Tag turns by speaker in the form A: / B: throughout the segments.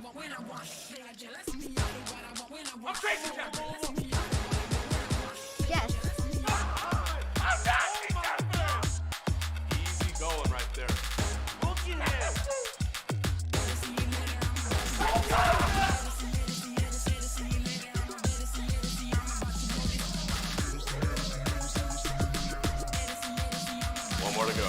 A: I'm crazy, Captain.
B: Yes.
A: Easy going right there. Look at him. One more to go.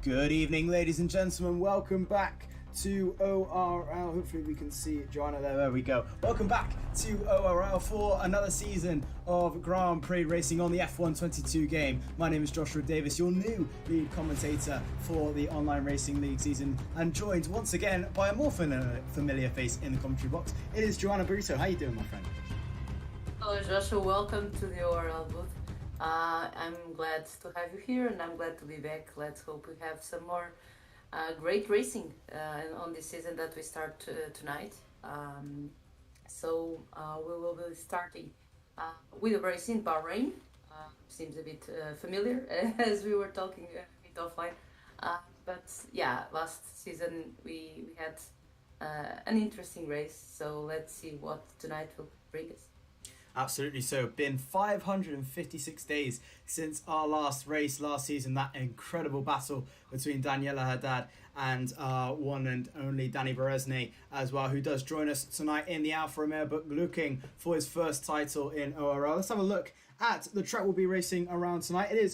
C: Good evening, ladies and gentlemen. Welcome back to ORL. Hopefully we can see Joanna there. There we go. Welcome back to ORL for another season of Grand Prix racing on the F1 22 game. My name is Joshua Davis, your new lead commentator for the Online Racing League season, and joined once again by a more familiar face in the commentary box. It is Joanna Brito. How you doing, my friend?
D: Hello, Joshua. Welcome to the ORL booth. I'm glad to have you here, and I'm glad to be back. Let's hope we have some more great racing on this season that we start tonight. So we will be starting with a race in Bahrain. Seems a bit familiar as we were talking a bit offline. But yeah, last season we had an interesting race. So let's see what tonight will bring us.
C: Absolutely so. Been 556 days since our last race last season. That incredible battle between Daniela Haddad and one and only Danny Berezne as well, who does join us tonight in the Alfa Romeo, but looking for his first title in ORL. Let's have a look at the track we'll be racing around tonight. It is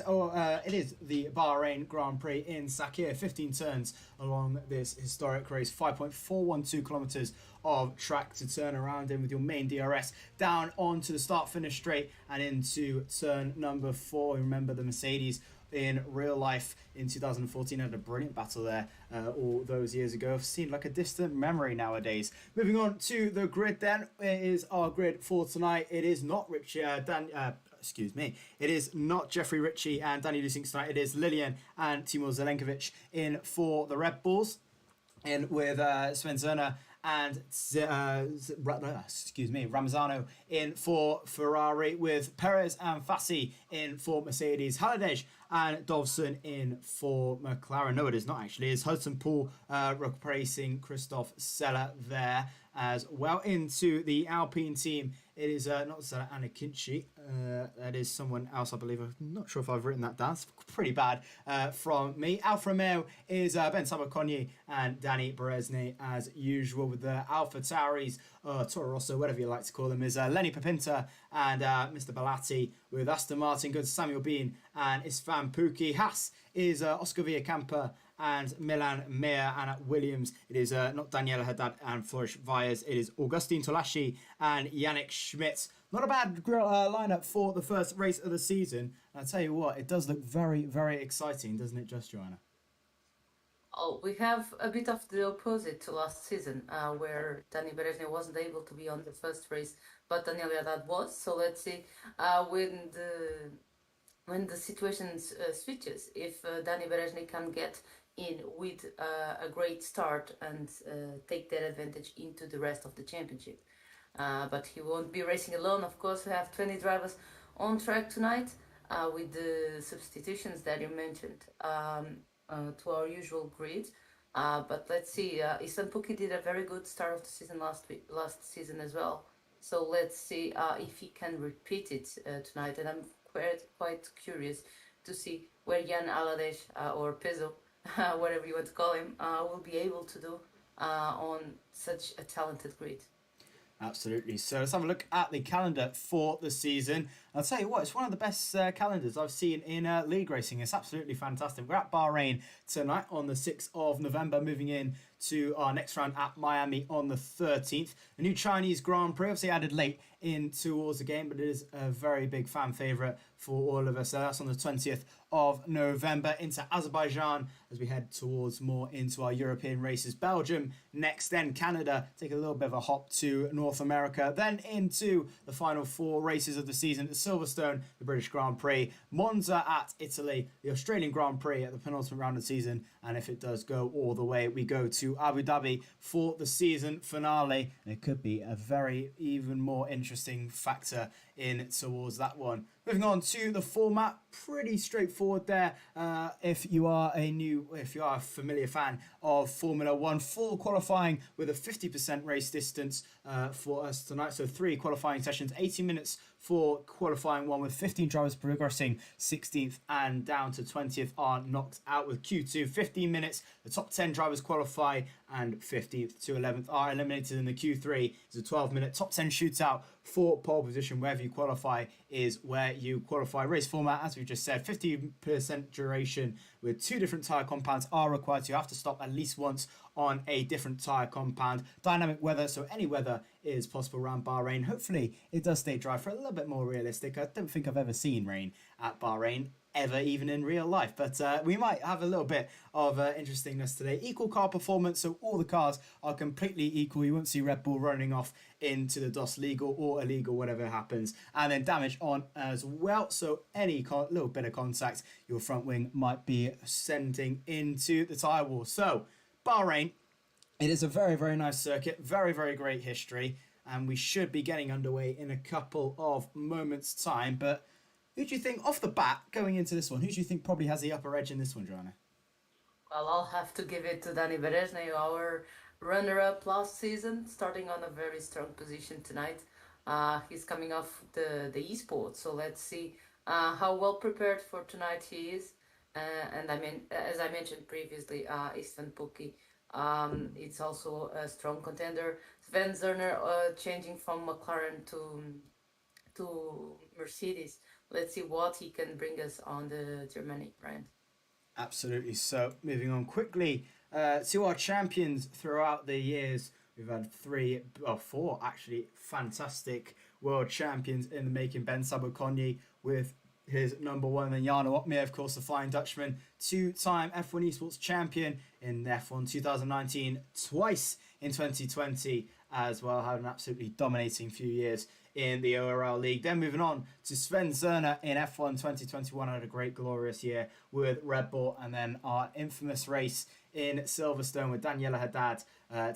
C: the Bahrain Grand Prix in Sakhir. 15 turns along this historic race. 5.412 kilometers of track to turn around in with your main DRS down onto the start-finish straight and into turn number 4. Remember the Mercedes in real life in 2014 had a brilliant battle there all those years ago. Seemed like a distant memory nowadays. Moving on to the grid then, it is our grid for tonight. It is not It is not Jeffrey Ritchie and Danny Lusink tonight. It is Lilian and Timur Zelenkovic in for the Red Bulls, in with Sven Zerner and Ramazano in for Ferrari, with Perez and Fassi in for Mercedes. Haladej and Dovson in for McLaren. No, it is not actually. It's Hudson Pool replacing Christoph Seller there as well. Into the Alpine team, it is not Seller and Akinci. That is someone else, I believe. I'm not sure if I've written that down. It's pretty bad from me. Alfa Romeo is Ben Sabakonyi and Danny Berezny as usual, with the Alpha Tauris, Toro Rosso, whatever you like to call them, is Lenny Papinta and Mr. Belatti, with Aston Martin good Samuel Bean and Istvan Pukki. Haas is Oscar Villacampa and Milan Meyer, and at Williams it is not Daniela Haddad and Flourish Vyers, it is Augustine Tolashi and Yannick Schmidt. Not a bad lineup for the first race of the season. And I'll tell you what, it does look very, very exciting, doesn't it, just Joanna?
D: Oh, we have a bit of the opposite to last season, where Danny Berezny wasn't able to be on the first race, but Daniela Haddad was. So let's see when the situation switches, if Danny Berezny can get in with a great start and take that advantage into the rest of the championship. But he won't be racing alone. Of course, we have 20 drivers on track tonight with the substitutions that you mentioned to our usual grid. But let's see, Istvan Pukki did a very good start of the season last season as well. So let's see if he can repeat it tonight. And I'm quite curious to see where Jan Alades or Pizzo, whatever you want to call him, will be able to do on such a talented grid.
C: Absolutely. So let's have a look at the calendar for the season. I'll tell you what, it's one of the best calendars I've seen in league racing. It's absolutely fantastic. We're at Bahrain tonight on the 6th of November, moving in to our next round at Miami on the 13th. A new Chinese Grand Prix, obviously added late in towards the game, but it is a very big fan favourite for all of us. So that's on the 20th of November, into Azerbaijan as we head towards more into our European races. Belgium next, then Canada, take a little bit of a hop to North America, then into the final 4 races of the season at Silverstone, the British Grand Prix, Monza at Italy, the Australian Grand Prix at the penultimate round of the season, and if it does go all the way, we go to Abu Dhabi for the season finale. And it could be a very even more interesting factor in towards that one. Moving on to the format, pretty straightforward there. If you are a familiar fan of Formula One, full qualifying with a 50% race distance for us tonight. So 3 qualifying sessions, 80 minutes for qualifying 1, with 15 drivers progressing 16th and down to 20th are knocked out with Q2. 15 minutes, the top 10 drivers qualify, and 15th to 11th are eliminated in the Q3. It's a 12-minute top 10 shootout for pole position. Wherever you qualify is where you qualify. Race format, as we just said, 50% duration with 2 different tyre compounds are required. So you have to stop at least once on a different tyre compound. Dynamic weather, so any weather is possible around Bahrain. Hopefully it does stay dry for a little bit more realistic. I don't think I've ever seen rain at Bahrain, ever, even in real life, but we might have a little bit of interestingness today. Equal car performance, so all the cars are completely equal. You won't see Red Bull running off into the DOS legal or illegal, whatever happens. And then damage on as well, so any little bit of contact, your front wing might be sending into the tyre wall. So Bahrain, it is a very, very nice circuit, very, very great history, and we should be getting underway in a couple of moments' time. But who do you think, off the bat, going into this one, who do you think probably has the upper edge in this one, Joanna?
D: Well, I'll have to give it to Danny Berezny, our runner-up last season, starting on a very strong position tonight. He's coming off the esports, so let's see how well prepared for tonight he is. And I mean, as I mentioned previously, Istvan Pukki, it's also a strong contender. Sven Zerner changing from McLaren to Mercedes. Let's see what he can bring us on the Germanic brand.
C: Absolutely. So moving on quickly to our champions throughout the years. We've had 4 actually fantastic world champions in the making. Ben Sabakonyi with his number 1, and Jarno Opmeer, of course, the Flying Dutchman, 2-time F1 Esports champion in F1 2019, twice in 2020 as well, had an absolutely dominating few years in the ORL League. Then moving on to Sven Zerner in F1 2021, had a great glorious year with Red Bull, and then our infamous race in Silverstone with Daniela Haddad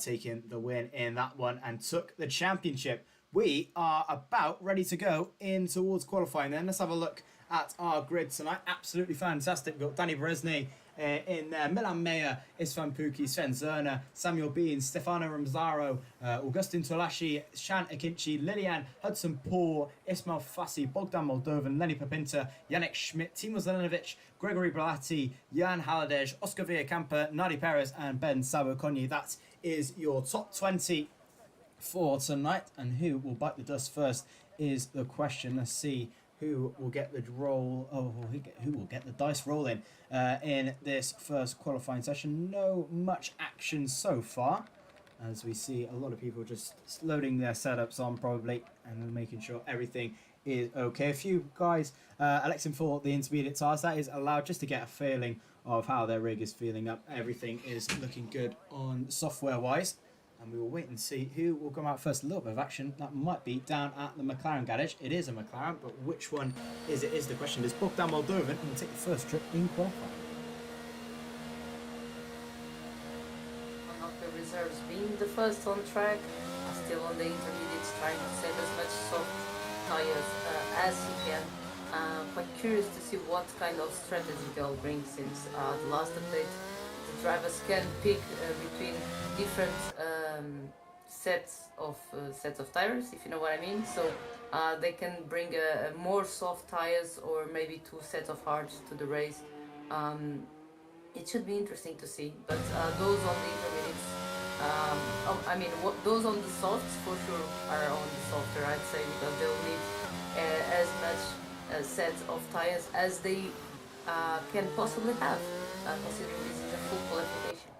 C: taking the win in that one and took the championship. We are about ready to go in towards qualifying then. Let's have a look at our grid tonight. Absolutely fantastic. We've got Danny Berezny in there, Milan Meyer, Istvan Pukki, Sven Zerner, Samuel Bean, Stefano Ramzaro, Augustin Tolashi, Shan Akinci, Lilian Hudson-Poor, Ismail Fassi, Bogdan Moldovan, Lenny Papinta, Yannick Schmidt, Timo Zelenovic, Gregory Bralati, Jan Haladej, Oscar Villacampa, Nadi Perez and Ben Sabokonyi. That is your top 20 for tonight, and who will bite the dust first is the question. Let's see who will get the roll. Who will get the dice rolling in this first qualifying session. No much action so far, as we see a lot of people just loading their setups on probably and making sure everything is okay. A few guys electing for the intermediate tires. That is allowed just to get a feeling of how their rig is feeling up. Everything is looking good on software wise. And we will wait and see who will come out first. A little bit of action that might be down at the McLaren garage. It is a McLaren, but which one is it is the question. It's Bogdan Moldovan and will take the first trip in qualifying.
D: One of the reserves being the first on track, still on the intermediates, trying to save as much soft tires as he can. Quite curious to see what kind of strategy they'll bring, since the last update the drivers can pick between different sets of tires, if you know what I mean. So they can bring more soft tires or maybe 2 sets of hards to the race. It should be interesting to see. But those on the intermediates, those on the softs for sure are on the softer, I'd say, because they'll need as much sets of tires as they can possibly have, considering this is a full qualification.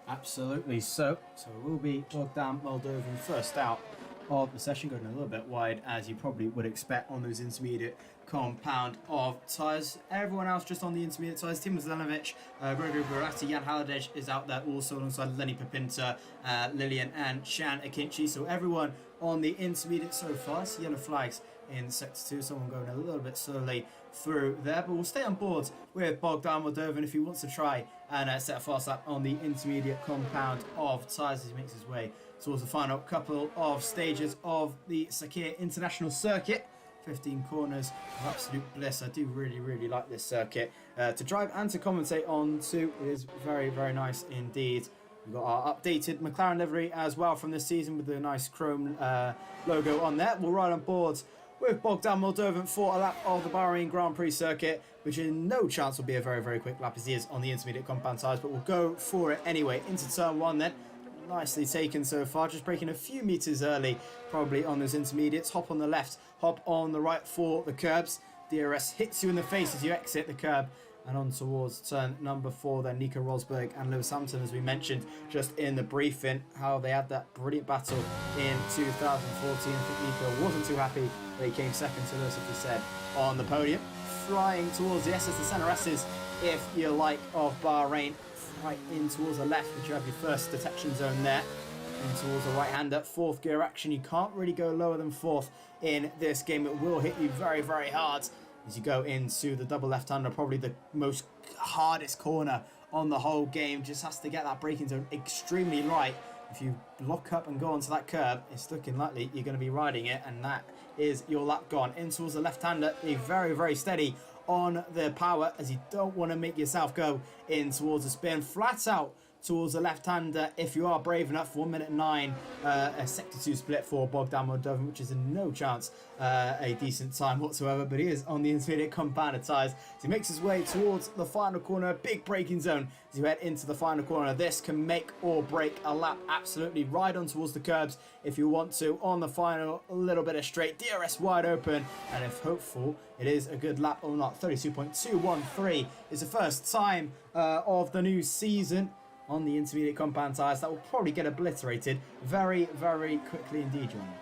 C: Absolutely. So it will be Bogdan Moldovan first out of the session, going a little bit wide, as you probably would expect on those intermediate compound of tyres. Everyone else just on the intermediate tyres. Timo Zelenovic, Gregory Barati, Jan Haladej is out there also alongside Lenny Papinta, Lilian and Shan Akinci. So everyone on the intermediate so far. So yellow flags in sector 2, someone going a little bit slowly through there, but we'll stay on board with Bogdan Moldovan if he wants to try and set a fast lap on the intermediate compound of tyres as he makes his way towards the final couple of stages of the Sakir International Circuit. 15 corners of absolute bliss. I do really like this circuit to drive and to commentate on too. It is very nice indeed. We've got our updated McLaren livery as well from this season with the nice chrome logo on there. We'll ride on board with Bogdan Moldovan for a lap of the Bahrain Grand Prix circuit, which in no chance will be a very quick lap as he is on the intermediate compound tyres, but we'll go for it anyway. Into turn 1 then. Nicely taken so far, just breaking a few metres early probably on those intermediates. Hop on the left, hop on the right for the curbs. DRS hits you in the face as you exit the curb. And on towards turn number 4 then, Nico Rosberg and Lewis Hamilton, as we mentioned just in the briefing, how they had that brilliant battle in 2014. I think Nico wasn't too happy that he came second to Lewis, if he said, on the podium. Flying towards the S's, the centre S's, if you like, of Bahrain. Right in towards the left, which you have your first detection zone there. And towards the right-hander, 4th gear action. You can't really go lower than 4th in this game. It will hit you very hard as you go into the double left-hander, probably the most hardest corner on the whole game. Just has to get that braking zone extremely light. If you lock up and go onto that curb, it's looking likely you're going to be riding it, and that is your lap gone. In towards the left-hander, be very steady on the power, as you don't want to make yourself go in towards the spin. Flat out towards the left-hander if you are brave enough. 1:09, a sector 2 split for Bogdan Moldovan, which is in no chance a decent time whatsoever, but he is on the intermediate compounded tyres. So he makes his way towards the final corner. Big braking zone as you head into the final corner. This can make or break a lap. Absolutely ride on towards the curbs if you want to on the final. A little bit of straight, DRS wide open, and if hopeful it is a good lap or not. 32.213 is the first time of the new season on the intermediate compound tyres. That will probably get obliterated very quickly indeed, John.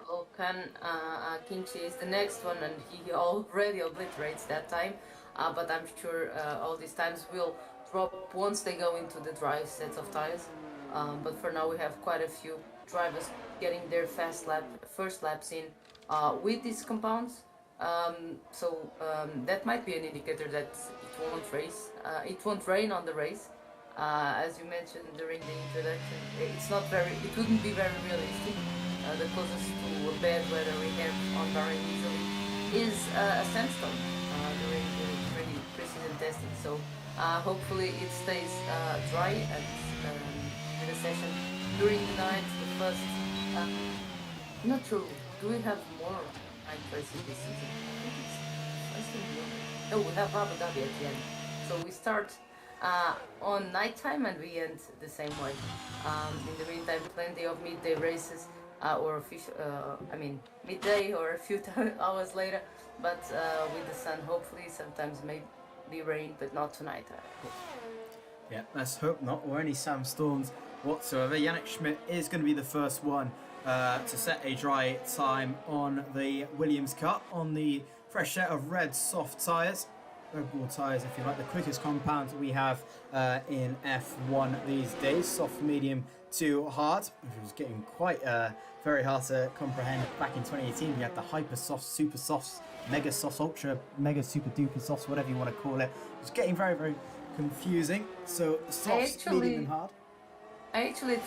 D: Volkan Akinci is the next one, and he already obliterates that time. But I'm sure all these times will drop once they go into the dry sets of tyres. But for now we have quite a few drivers getting their first laps in with these compounds. That might be an indicator that it won't rain on the race. As you mentioned during the introduction, it wouldn't be very realistic. The closest to bad weather we have on Bahrain easily is a sandstone during the pre-season testing. So hopefully it stays dry and in the session during the night. The first, not sure. Do we have more night races this season? I think no, we have Abu Dhabi at the end. So we start on nighttime and we end the same way. In the meantime, plenty of midday races or midday or a few hours later. But with the sun, hopefully, sometimes maybe rain, but not tonight.
C: Yeah, let's hope not, or any sandstorms whatsoever. Yannick Schmidt is going to be the first one to set a dry time on the Williams car on the fresh set of red soft tyres. Red Bull tyres, if you like, the quickest compound we have in F1 these days. Soft, medium to hard, which was getting quite very hard to comprehend back in 2018. We had the hyper soft, super softs, mega soft, ultra, mega super duper softs, whatever you want to call it. It was getting very, very confusing. So soft, medium and hard.
D: I actually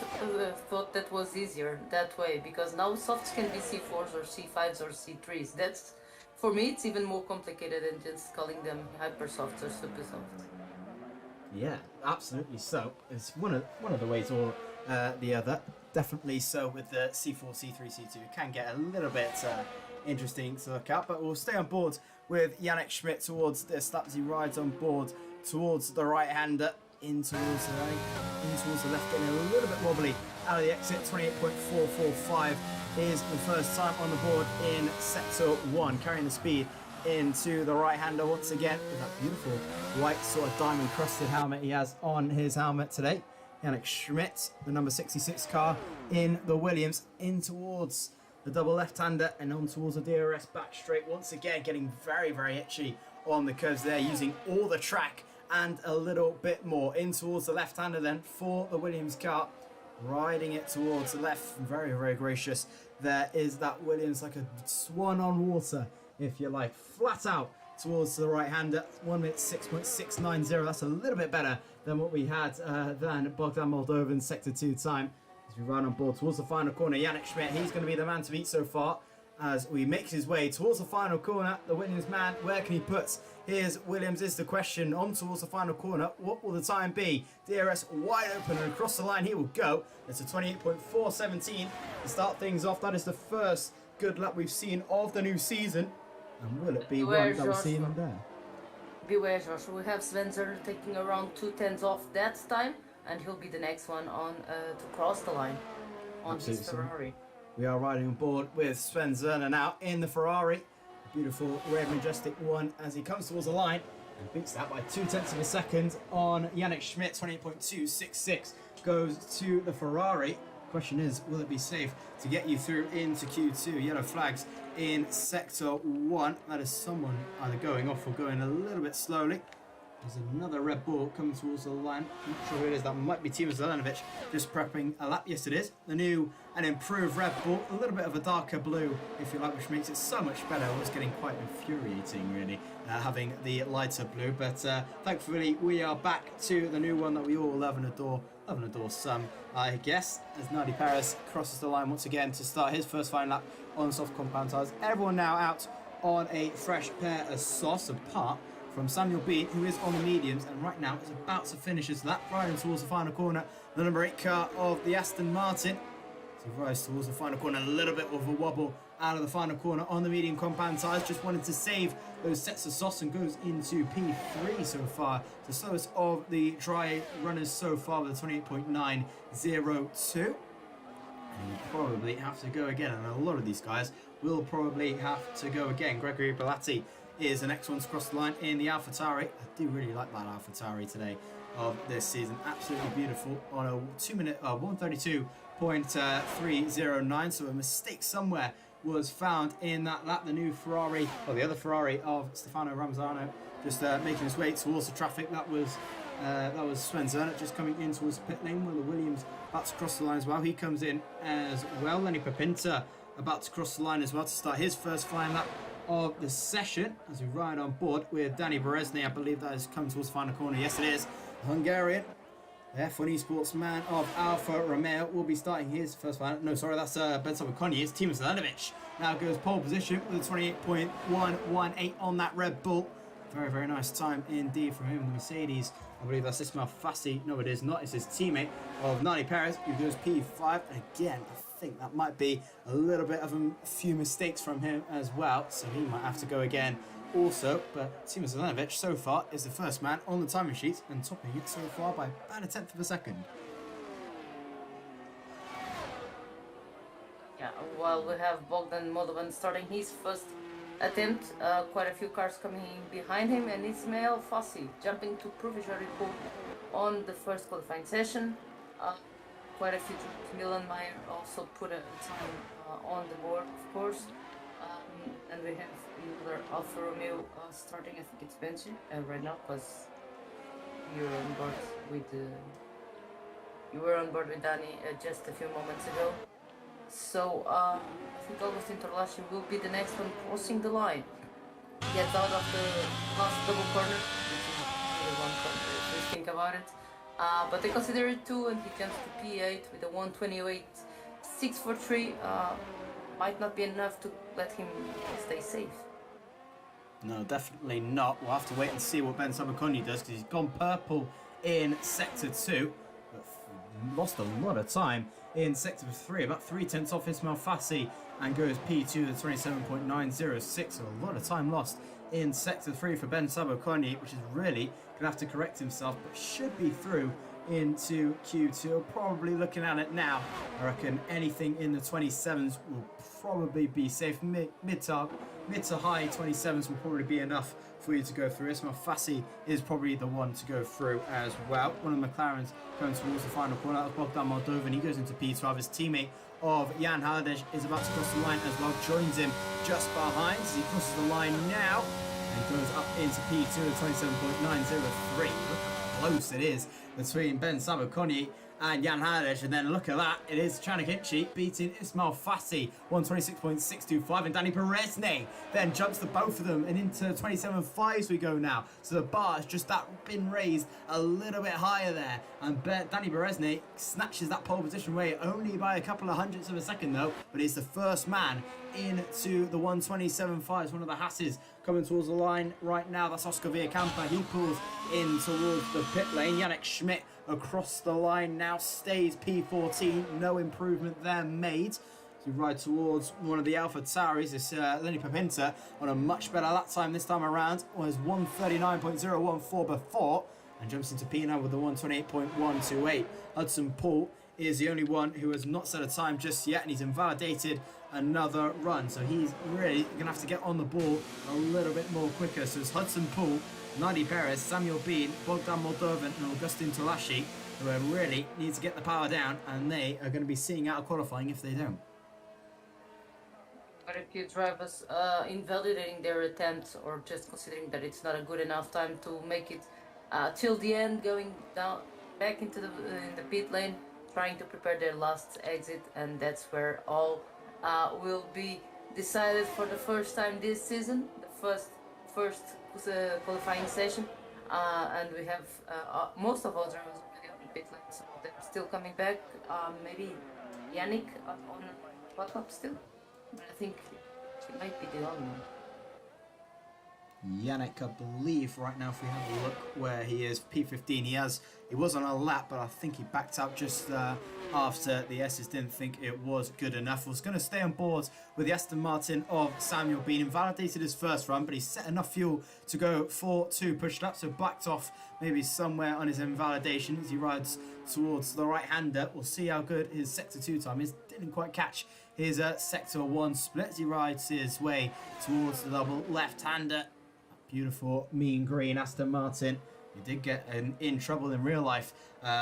D: thought that was easier that way, because now softs can be C4s or C5s or C3s. That's, for me, it's even more complicated than just calling them hyper softs or super softs.
C: Yeah, absolutely so. It's one of the ways or the other. Definitely so with the C4, C3, C2. It can get a little bit interesting to look at, but we'll stay on board with Yannick Schmidt towards this lap as he rides on board towards the right-hander, in towards the right, in towards the left, getting a little bit wobbly out of the exit. 28.445 is the first time on the board in sector 1, carrying the speed into the right-hander once again with that beautiful white sort of diamond crusted helmet he has on his helmet today. Yannick Schmidt, the number 66 car in the Williams, in towards the double left-hander and on towards the DRS back straight once again, getting very, very itchy on the curves there, using all the track and a little bit more. In towards the left-hander then for the Williams car, riding it towards the left, very, very gracious. There is that Williams like a swan on water, if you like, flat out towards the right-hander. 1 minute 6.690. That's a little bit better than what we had than Bogdan Moldovan's sector 2 time. As we ride on board towards the final corner, Yannick Schmidt, he's going to be the man to beat so far as we makes his way towards the final corner. The Williams man, where can he put his Williams is the question. On towards the final corner, what will the time be? DRS wide open and across the line he will go. It's a 28.417 to start things off. That is the first good lap we've seen of the new season. And will it be one that we'll see him there?
D: Beware, Joshua. We have Spencer taking around 2/10 off that time, and he'll be the next one on to cross the line on his Ferrari.
C: We are riding on board with Sven Zerner now in the Ferrari. A beautiful red majestic one as he comes towards the line and beats that by 0.2 of a second on Yannick Schmidt. 28.266 goes to the Ferrari. Question is, will it be safe to get you through into Q2? Yellow flags in sector 1. That is someone either going off or going a little bit slowly. There's another Red Bull coming towards the line. Not sure who it is. That might be Timo Zelenovic just prepping a lap. Yes, it is. The new and improved Red Bull. A little bit of a darker blue, if you like, which makes it so much better. It was getting quite infuriating, really, having the lighter blue. But thankfully, we are back to the new one that we all love and adore. Love and adore some, I guess, as Nadi Paris crosses the line once again to start his first final lap on soft compound tyres. Everyone now out on a fresh pair of softs, apart from Samuel Bean, who is on the mediums and right now is about to finish his lap, riding towards the final corner. The number 8 car of the Aston Martin. So he rides towards the final corner, a little bit of a wobble out of the final corner on the medium compound tyres. Just wanted to save those sets of softs and goes into P3 so far. The slowest of the dry runners so far with a 28.902. And he'll probably have to go again, and a lot of these guys will probably have to go again. Gregory Belatti is the next one to cross the line in the AlphaTauri. I do really like that AlphaTauri today of this season. Absolutely beautiful on a 2 minute 132.309. So a mistake somewhere was found in that lap. The new Ferrari, or the other Ferrari of Stefano Ramzano, just making his way towards the traffic. That was Sven Zerner just coming in towards the pit lane. Will the Williams about to cross the line as well? He comes in as well. Lenny Papinta about to cross the line as well to start his first flying lap of the session as we ride on board with Danny Berezny. I believe that has come towards the final corner. Yes, it is. Hungarian F1 esports man of Alfa Romeo will be starting his first final. No, sorry, that's Ben Sabakoni. It's Timo Zelenovic. Now goes pole position with a 28.118 on that Red Bull. Very, very nice time indeed from him in the Mercedes. I believe that's Ismail Fassi. No, it is not. It's his teammate of Nani Perez, who goes P5. And again, I think that might be a little bit of a few mistakes from him as well. So he might have to go again also. But Timo Zelenovic so far is the first man on the timing sheet and topping it so far by about a tenth of a second.
D: Yeah, while we have Bogdan Moldovan starting his first attempt, quite a few cars coming in behind him, and Ismail Fassi jumping to provisionary pole on the first qualifying session. Quite a few. Milan Meyer also put a time on the board, of course. And we have another Alfa Romeo starting. I think it's BenQ right now, because you're on board with you were on board with Danny just a few moments ago. So I think Augustin Torlashi will be the next one crossing the line. Gets out of the last double corner, which is really one corner if you think about it. But they consider it two, and he jumps to P8 with a 128.643. Might not be enough to let him stay safe.
C: No, definitely not. We'll have to wait and see what Ben Sabakoni does, because he's gone purple in Sector 2, but lost a lot of time in Sector 3, about 3/10 off Ismail Fassi, and goes P2 to 27.906, so a lot of time lost in Sector 3 for Ben Sabakoni, which is really going to have to correct himself, but should be through into Q2. Probably looking at it now, I reckon anything in the 27s will probably be safe. Mid to high 27s will probably be enough for you to go through. Ismail Fassi is probably the one to go through as well. One of the McLarens going towards the final corner. That was Bogdan Moldovan. He goes into P12. His teammate of Jan Haladej is about to cross the line as well. Joins him just behind as he crosses the line now and goes up into P2 at 27.903. Look how close it is between Ben Sabakoni and Jan Haladej, and then look at that, it is Chanik Inchi beating Ismail Fassi, 126.625, and Danny Berezne then jumps the both of them and into 27.5s we go now. So the bar has just been raised a little bit higher there, and Danny Berezne snatches that pole position away only by a couple of hundredths of a second though, but he's the first man into the 127.5s. One of the Hasses coming towards the line right now. That's Oscar Villacampa. He pulls in towards the pit lane. Yannick Schmidt across the line now, stays P14. No improvement there made. So you ride towards one of the Alpha Tauris. It's Lenny Papinta on a much better lap time this time around. Was 139.014 before, and jumps into P now with the 128.128. Hudson Paul is the only one who has not set a time just yet, and he's invalidated another run. So he's really going to have to get on the ball a little bit more quicker. So it's Hudson Poole, Nadi Perez, Samuel Bean, Bogdan Moldovan and Augustin Tolashi who really need to get the power down, and they are going to be seeing out of qualifying if they don't.
D: Quite a few drivers invalidating their attempts, or just considering that it's not a good enough time to make it till the end, going down back into the pit lane, trying to prepare their last exit, and that's where all will be decided for the first time this season, the first qualifying session, and we have most of our drivers already on the pit lane, so they're still coming back. Maybe Yannick on hot lap still, but I think he might be the only one.
C: Yannick, I believe right now, if we have a look where he is, P15. He was on a lap, but I think he backed out just after the S's didn't think it was good enough. Was going to stay on board with the Aston Martin of Samuel Bean. Invalidated his first run, but he set enough fuel to go for 2 push laps, so backed off maybe somewhere on his invalidation as he rides towards the right-hander. We'll see how good his Sector 2 time is. Didn't quite catch his Sector 1 split as he rides his way towards the double left-hander. Beautiful mean green Aston Martin. He did get in trouble in real life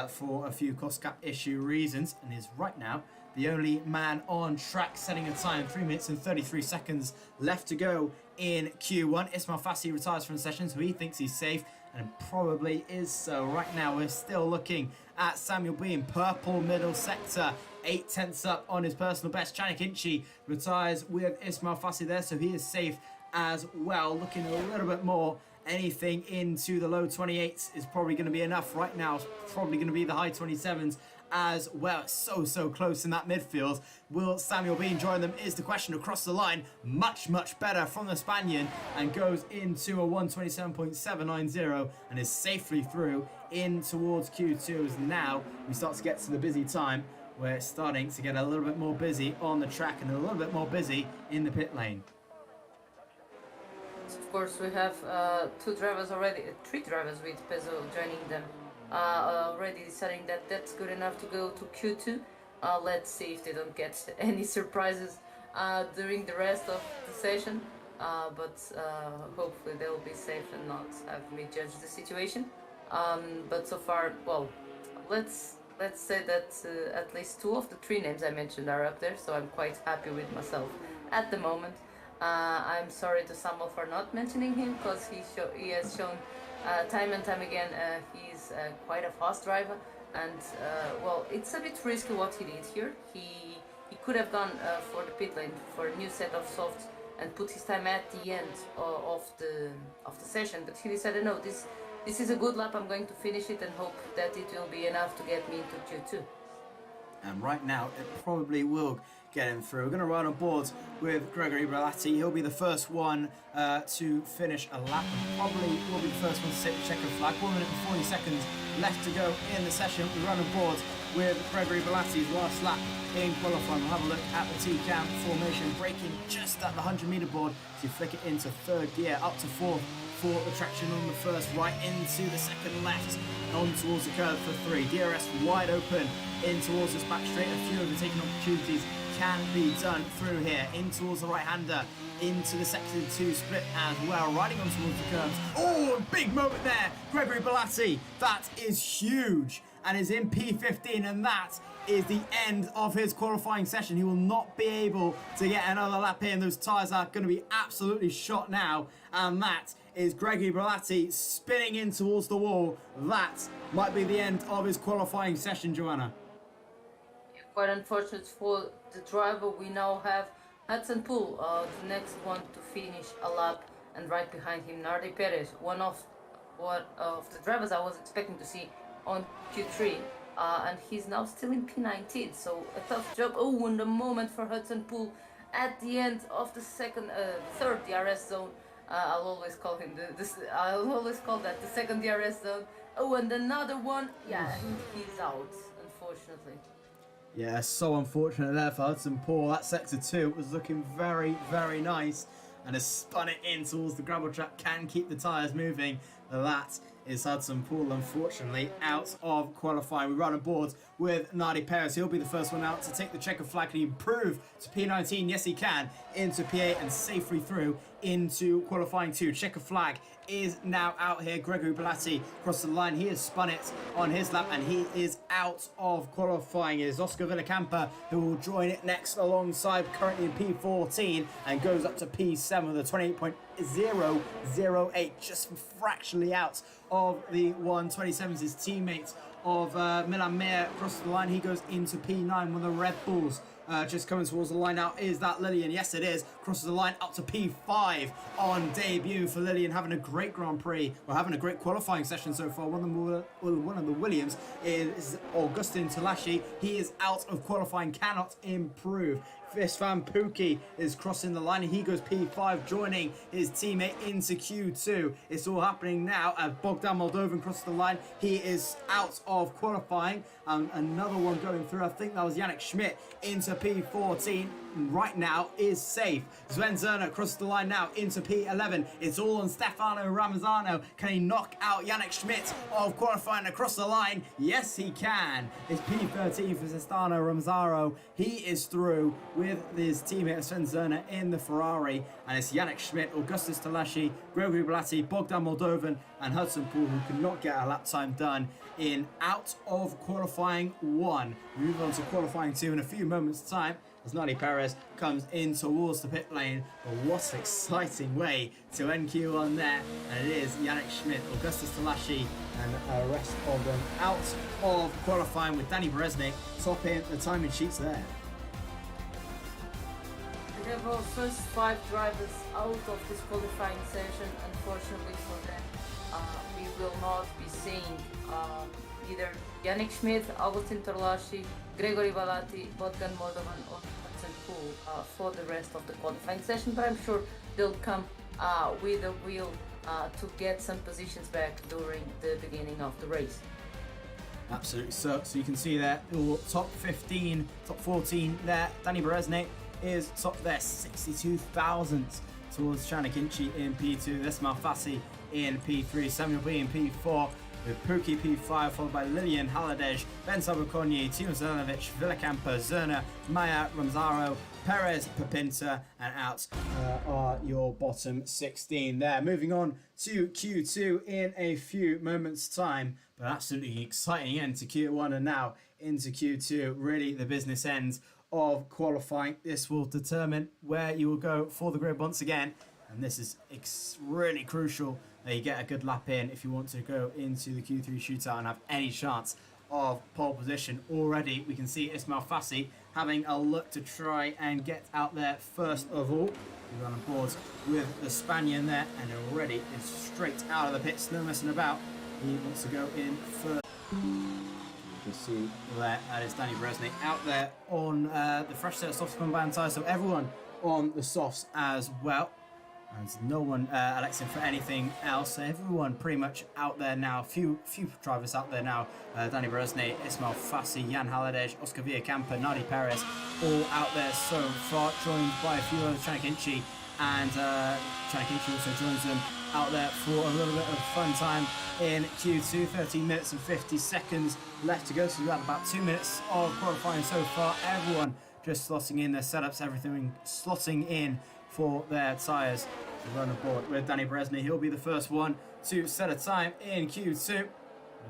C: for a few cost cap issue reasons, and is right now the only man on track, setting a time 3 minutes and 33 seconds left to go in Q1. Ismail Fassi retires from the session, so he thinks he's safe, and probably is so. Right now we're still looking at Samuel Bean, purple middle sector, 8/10 up on his personal best. Chanik Inchi retires with Ismail Fassi there, so he is safe as well. Looking a little bit more anything into the low 28s is probably going to be enough. Right now, it's probably going to be the high 27s as well. So close in that midfield. Will Samuel Bean join them is the question. Across the line, much better from the Spaniard, and goes into a 1:27.790 and is safely through in towards Q2. As now we start to get to the busy time where it's starting to get a little bit more busy on the track and a little bit more busy in the pit lane.
D: Of course, we have three drivers with Pezo joining them. Already deciding that that's good enough to go to Q2. Let's see if they don't get any surprises during the rest of the session. But hopefully they'll be safe and not have me judge the situation. But so far, well, let's say that at least two of the three names I mentioned are up there, so I'm quite happy with myself at the moment. I'm sorry to Samuel for not mentioning him, because he has shown time and time again he's quite a fast driver, and well, it's a bit risky what he did here. He could have gone for the pit lane for a new set of softs and put his time at the end of the session, but he decided, no, this is a good lap, I'm going to finish it and hope that it will be enough to get me into Q2.
C: And right now it probably will get him through. We're going to ride on board with Gregory Berlatti. He'll be the first one to finish a lap, and probably will be the first one to take the checker flag. 1 minute and 40 seconds left to go in the session. We run on board with Gregory Berlatti's last lap in qualifying. We'll have a look at the T-cam formation, braking just at the 100-meter board to flick it into third gear, up to fourth for the traction on the first, right into the second left, on towards the curve for three. DRS wide open in towards this back straight. A few of the taking opportunities can be done through here, in towards the right-hander, into the sector 2 split as well, riding on towards the curves. Oh, big moment there, Gregory Berlatti. That is huge, and is in P15, and that is the end of his qualifying session. He will not be able to get another lap in. Those tyres are going to be absolutely shot now, and that is Gregory Berlatti spinning in towards the wall. That might be the end of his qualifying session, Joanna.
D: Quite unfortunate for the driver. We now have Hudson Poole, the next one to finish a lap, and right behind him Nardi Perez, one of the drivers I was expecting to see on Q3, and he's now still in P19, so a tough job. Oh, and a moment for Hudson Poole at the end of the third DRS zone. I'll always call him I'll always call that the second DRS zone. Oh, and another one. Yeah, he's out, unfortunately.
C: Yeah, so unfortunate there for Hudson Poole. That sector 2 was looking very nice, and has spun it in towards the gravel trap. Can keep the tyres moving. That is Hudson Poole, unfortunately, out of qualifying. We run on board with Nardi Perez. He'll be the first one out to take the checker flag and improve to P19. Yes, he can, into P8 and safely through into qualifying 2. Checker flag is now out here. Gregory Berlatti across the line. He has spun it on his lap, and he is out of qualifying. It is Oscar Villacampa who will join it next alongside, currently in P14, and goes up to P7 with a 28.008, just fractionally out of the 1:27s. His teammates of Milan Meyer across the line. He goes into P9 with the Red Bulls. Just coming towards the line now is that Lillian. Yes, it is. Crosses the line up to P5 on debut for Lillian. Having a great Grand Prix. We're having a great qualifying session so far. One of the Williams is Augustin Talashi. He is out of qualifying, cannot improve. Istvan Pukki is crossing the line. He goes P5, joining his teammate into Q2. It's all happening now as Bogdan Moldovan crosses the line. He is out of qualifying. Another one going through. I think that was Yannick Schmidt into P14. Right now is safe. Sven Zerner crosses the line now into P11. It's all on Stefano Ramazano. Can he knock out Yannick Schmidt of qualifying across the line? Yes, he can. It's P13 for Stefano Ramazano. He is through with his teammate Sven Zerner in the Ferrari. And it's Yannick Schmidt, Augustus Talashi, Gregory Berlatti, Bogdan Moldovan, and Hudson Poole, who could not get a lap time done in out of qualifying 1. We move on to qualifying 2 in a few moments' time as Nardi Perez comes in towards the pit lane. But what an exciting way to BenQ on there. And it is Yannick Schmidt, Augustus Talashi, and the rest of them out of qualifying, with Danny Bereznik topping the timing sheets there.
D: We have our first 5 drivers out of this qualifying session. Unfortunately for them, we will not be seeing either Yannick Schmidt, Augustin Torlashi, Gregory Valati, Botkan Moldovan or Hudson Poole for the rest of the qualifying session, but I'm sure they'll come with a will to get some positions back during the beginning of the race.
C: Absolutely. So you can see there, top 15, top 14 there. Danny Berezne is top there, 62 thousandths towards Chanakinchi in P2. Ismail Fassi in P3, Samuel B in P4, with Puki P5, followed by Lilian Haladej, Ben Sabukonyi, Timo Zelenovic, Villacampa, Zerna, Maya Ramzaro, Perez, Papinta, and out are your bottom 16 there. Moving on to Q2 in a few moments' time, but absolutely exciting end to Q1 and now into Q2. Really the business end of qualifying. This will determine where you will go for the grid once again, and this is really crucial that you get a good lap in if you want to go into the Q3 shootout and have any chance of pole position. Already we can see Ismail Fassi having a look to try and get out there first of all. He's on board with the Spaniard there, and already is straight out of the pits, no messing about. He wants to go in first. You can see there, that is Danny Berezne out there on the fresh set of softs combined tyres, so everyone on the softs as well. And no one electing for anything else. So everyone pretty much out there now. Few drivers out there now. Danny Berezne, Ismail Fassi, Jan Haladej, Oscar Villacampa, Nadi Perez, all out there so far, joined by a few others, Chanakinchi, and Chanakinchi also joins them out there for a little bit of fun time in Q2. 13 minutes and 50 seconds left to go, so we've got about 2 minutes of qualifying so far. Everyone just slotting in their setups, everything slotting in for their tyres to run aboard with Danny Berezne. He'll be the first one to set a time in Q2.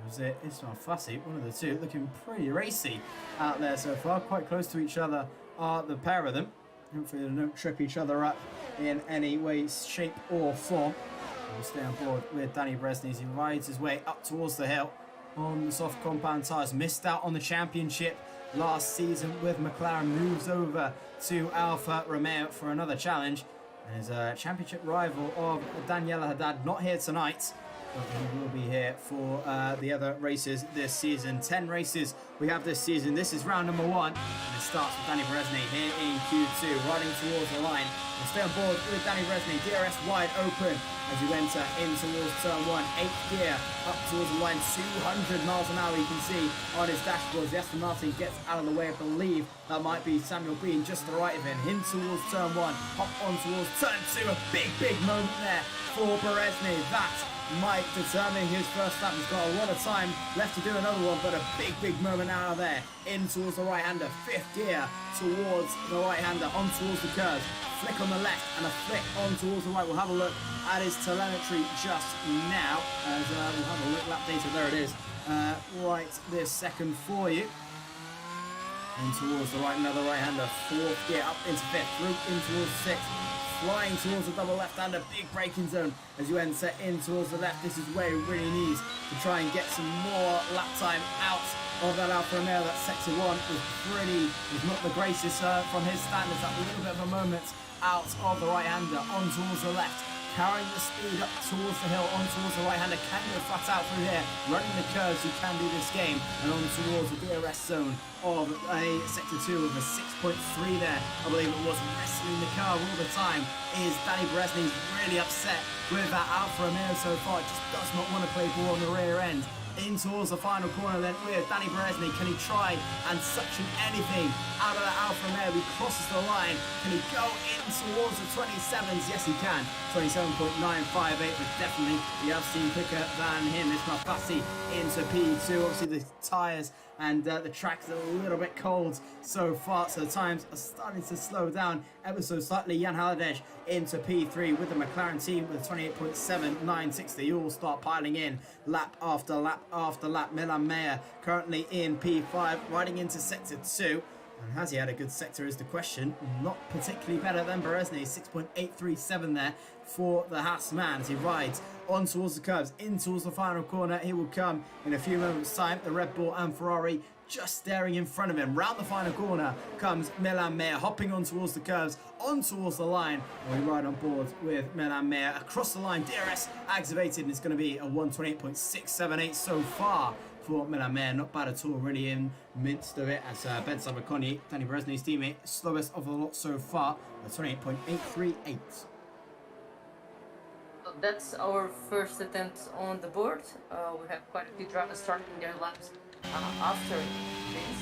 C: Was it Ismail Fassi, one of the two, looking pretty racy out there so far. Quite close to each other are the pair of them. Hopefully they don't trip each other up in any way, shape or form. We'll stay on board with Danny Berezne as he rides his way up towards the hill on the soft compound tyres. Missed out on the championship last season with McLaren, moves over to Alfa Romeo for another challenge, and his championship rival of Daniela Haddad not here tonight, but he will be here for the other races this season. 10 races we have this season. This is round number 1, and it starts with Danny Berezne here in Q2, riding towards the line. We'll stay on board with Danny Berezne, DRS wide open as you enter in towards turn 1, 8th gear up towards the line, 200 miles an hour you can see on his dashboard. The Aston Martin gets out of the way. I believe that might be Samuel Bean just to the right of him. In towards turn 1, hop on towards turn 2, a big moment there for Berezne. That might determine his first lap. He's got a lot of time left to do another one, but a big moment out of there. In towards the right-hander, 5th gear towards the right-hander, on towards the curve. Flick on the left and a flick on towards the right. We'll have a look at his telemetry just now as we'll have a look lap data. There it is, right this second for you. In towards the right, another right-hander, 4th gear up into 5th, through in towards 6th. Flying towards the double left-hander, big braking zone as you enter in towards the left. This is where he really needs to try and get some more lap time out of that Alfa Romeo. That sector 1 was not the greatest from his standards. That little bit of a moment out of the right-hander, on towards the left, carrying the speed up towards the hill, on towards the right-hander, can go flat out through here, running the curves, you can do this game, and on towards the DRS zone of a sector 2 with a 6.3 there, I believe it was, wrestling the car all the time, is Danny Berezne. He's really upset with that Alfa Romeo so far, just does not want to play ball on the rear end. In towards the final corner then with Danny Berezne. Can he try and suction anything out of that Alfa Romeo? He crosses the line. Can he go in towards the 27s? Yes, he can. 27.958, but definitely the other team quicker than him. Ismail Fassi into P2. Obviously the tyres and the track's a little bit cold so far, so the times are starting to slow down ever so slightly. Jan Haladej into P3 with the McLaren team with 28.796. They all start piling in lap after lap after lap. Milan Mayer currently in P5, riding into sector 2. And has he had a good sector is the question. Not particularly better than Berezny. 6.837 there for the Haas man as he rides on towards the curves, in towards the final corner. He will come in a few moments' time. The Red Bull and Ferrari just staring in front of him. Round the final corner comes Milan Meyer, hopping on towards the curves, on towards the line. And we ride on board with Milan Meyer across the line. DRS activated, and it's going to be a 128.678 so far for Milan Meyer. Not bad at all, really in midst of it as Ben Sabakoni, Danny Berezny's teammate, slowest of the lot so far, at 28.838.
D: So that's our first attempt on the board. We have quite a few drivers starting their laps after this.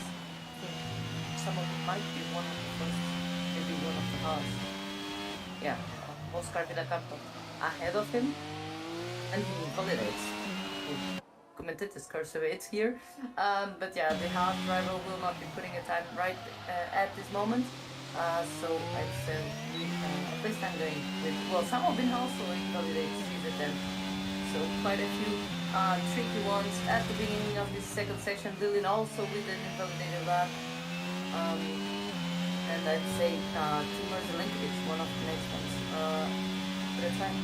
D: Some of them might be one of the first, maybe one of the last. Yeah, Oscar Villacarto ahead of him, and he validates. Commented his cursor it's here, but yeah, the Haas driver will not be putting a time right at this moment. So I'd say at least I'm going with, well, some have been also invalidated his attempt. So quite a few tricky ones at the beginning of this second section. Lillian also with an invalidated lap. And I'd say Timur Zelenkovic, one of the next ones. For the time.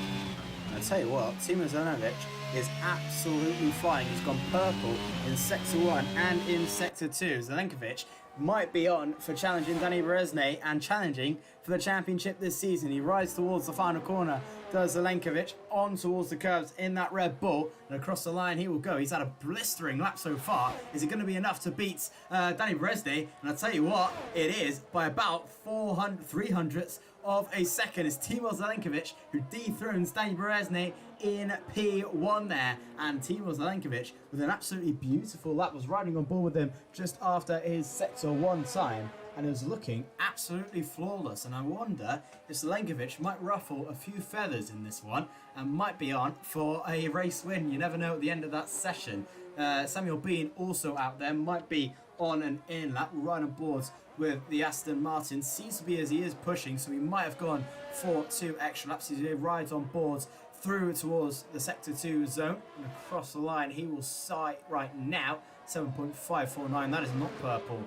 C: I tell you what, Timur Zelenkovic is absolutely flying. He's gone purple in Sector 1 and in Sector 2. Zelenkovic might be on for challenging Danny Berezny and challenging for the championship this season. He rides towards the final corner, does Zelenkovic, on towards the curves in that Red Bull, and across the line he will go. He's had a blistering lap so far. Is it going to be enough to beat Danny Berezny? And I'll tell you what, it is by about 300ths of a second. It's Timur Zelenkovic who dethrones Danny Berezny in P1 there, and Timur Zelenkovic with an absolutely beautiful lap was riding on board with him just after his Sector 1 time, and it was looking absolutely flawless. And I wonder if Zelenkovic might ruffle a few feathers in this one and might be on for a race win. You never know at the end of that session. Samuel Bean also out there, might be on an in lap, right on board with the Aston Martin. Seems to be as he is pushing, so he might have gone for 2 extra laps. He rides on board through towards the Sector 2 zone and across the line. He will sight right now 7.549. That is not purple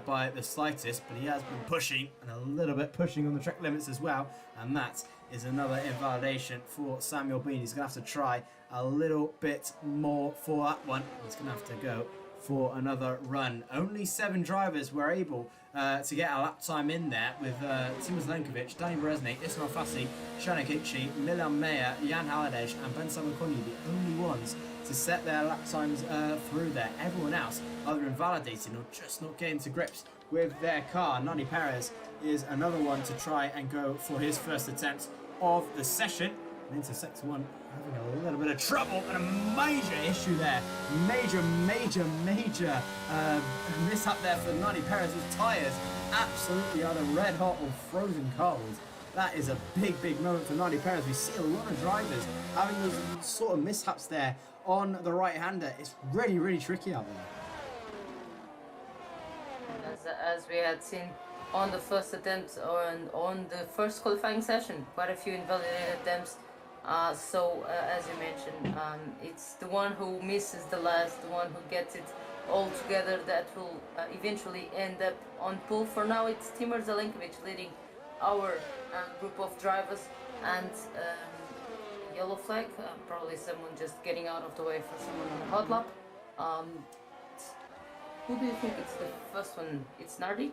C: by the slightest, but he has been pushing and a little bit pushing on the track limits as well, and that is another invalidation for Samuel Bean. He's going to have to try a little bit more for that one. He's going to have to go for another run. Only 7 drivers were able to get a lap time in there, with Timur Zelenkovic, Danny Berezny, Ismail Fassi, Shana Kichi, Milan Meyer, Jan Haladej and Ben Sabakoni, the only ones to set their lap times through there. Everyone else either invalidating or just not getting to grips with their car. Nani Perez is another one to try and go for his first attempt of the session. And into Sector 1, having a little bit of trouble and a major issue there. Major mishap there for Nani Perez with tyres absolutely either red hot or frozen cold. That is a big moment for Nani Perez. We see a lot of drivers having those sort of mishaps there on the right-hander. It's really tricky out there.
D: As we had seen on the first attempt or on the first qualifying session, quite a few invalidated attempts. So as you mentioned, it's the one who misses the last, the one who gets it all together that will eventually end up on pole. For now, it's Timur Zelenkovic leading our group of drivers, and yellow flag, probably someone just getting out of the way for someone on a hot lap. Who do you think it's the first one? It's Nardi?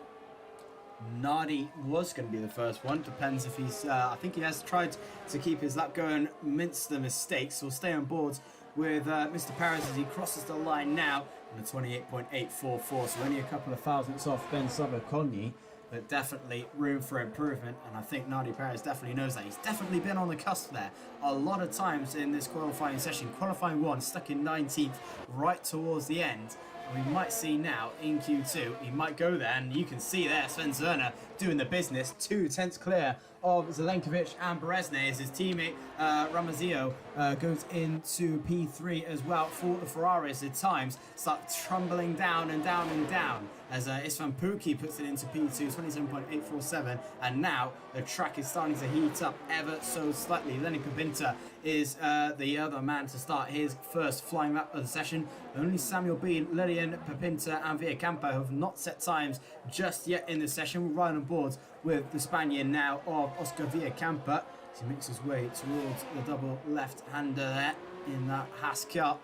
C: Nardi was going to be the first one. Depends if he's... I think he has tried to keep his lap going, mince the mistakes. So we'll stay on board with Mr. Perez as he crosses the line now on a 28.844. So only a couple of thousandths off Ben Sabakoni, but definitely room for improvement. And I think Nardi Perez definitely knows that. He's definitely been on the cusp there a lot of times in this qualifying session. Qualifying 1, stuck in 19th right towards the end. We might see now in Q2, he might go there, and you can see there Sven Zerner doing the business, 2 tenths clear of Zelenkovic and Berezne as his teammate Ramazio goes into P3 as well for the Ferraris. At times start tumbling down and down and down as Istvan Pukki puts it into P2, 27.847, and now the track is starting to heat up ever so slightly. Lenny Pipinta is the other man to start his first flying lap of the session. Only Samuel Bean, Lilian Pipinta and Villacampa have not set times just yet in the session. We're right on board with the Spaniard now of Oscar Villacampa as he makes his way towards the double left-hander there in that Haas car.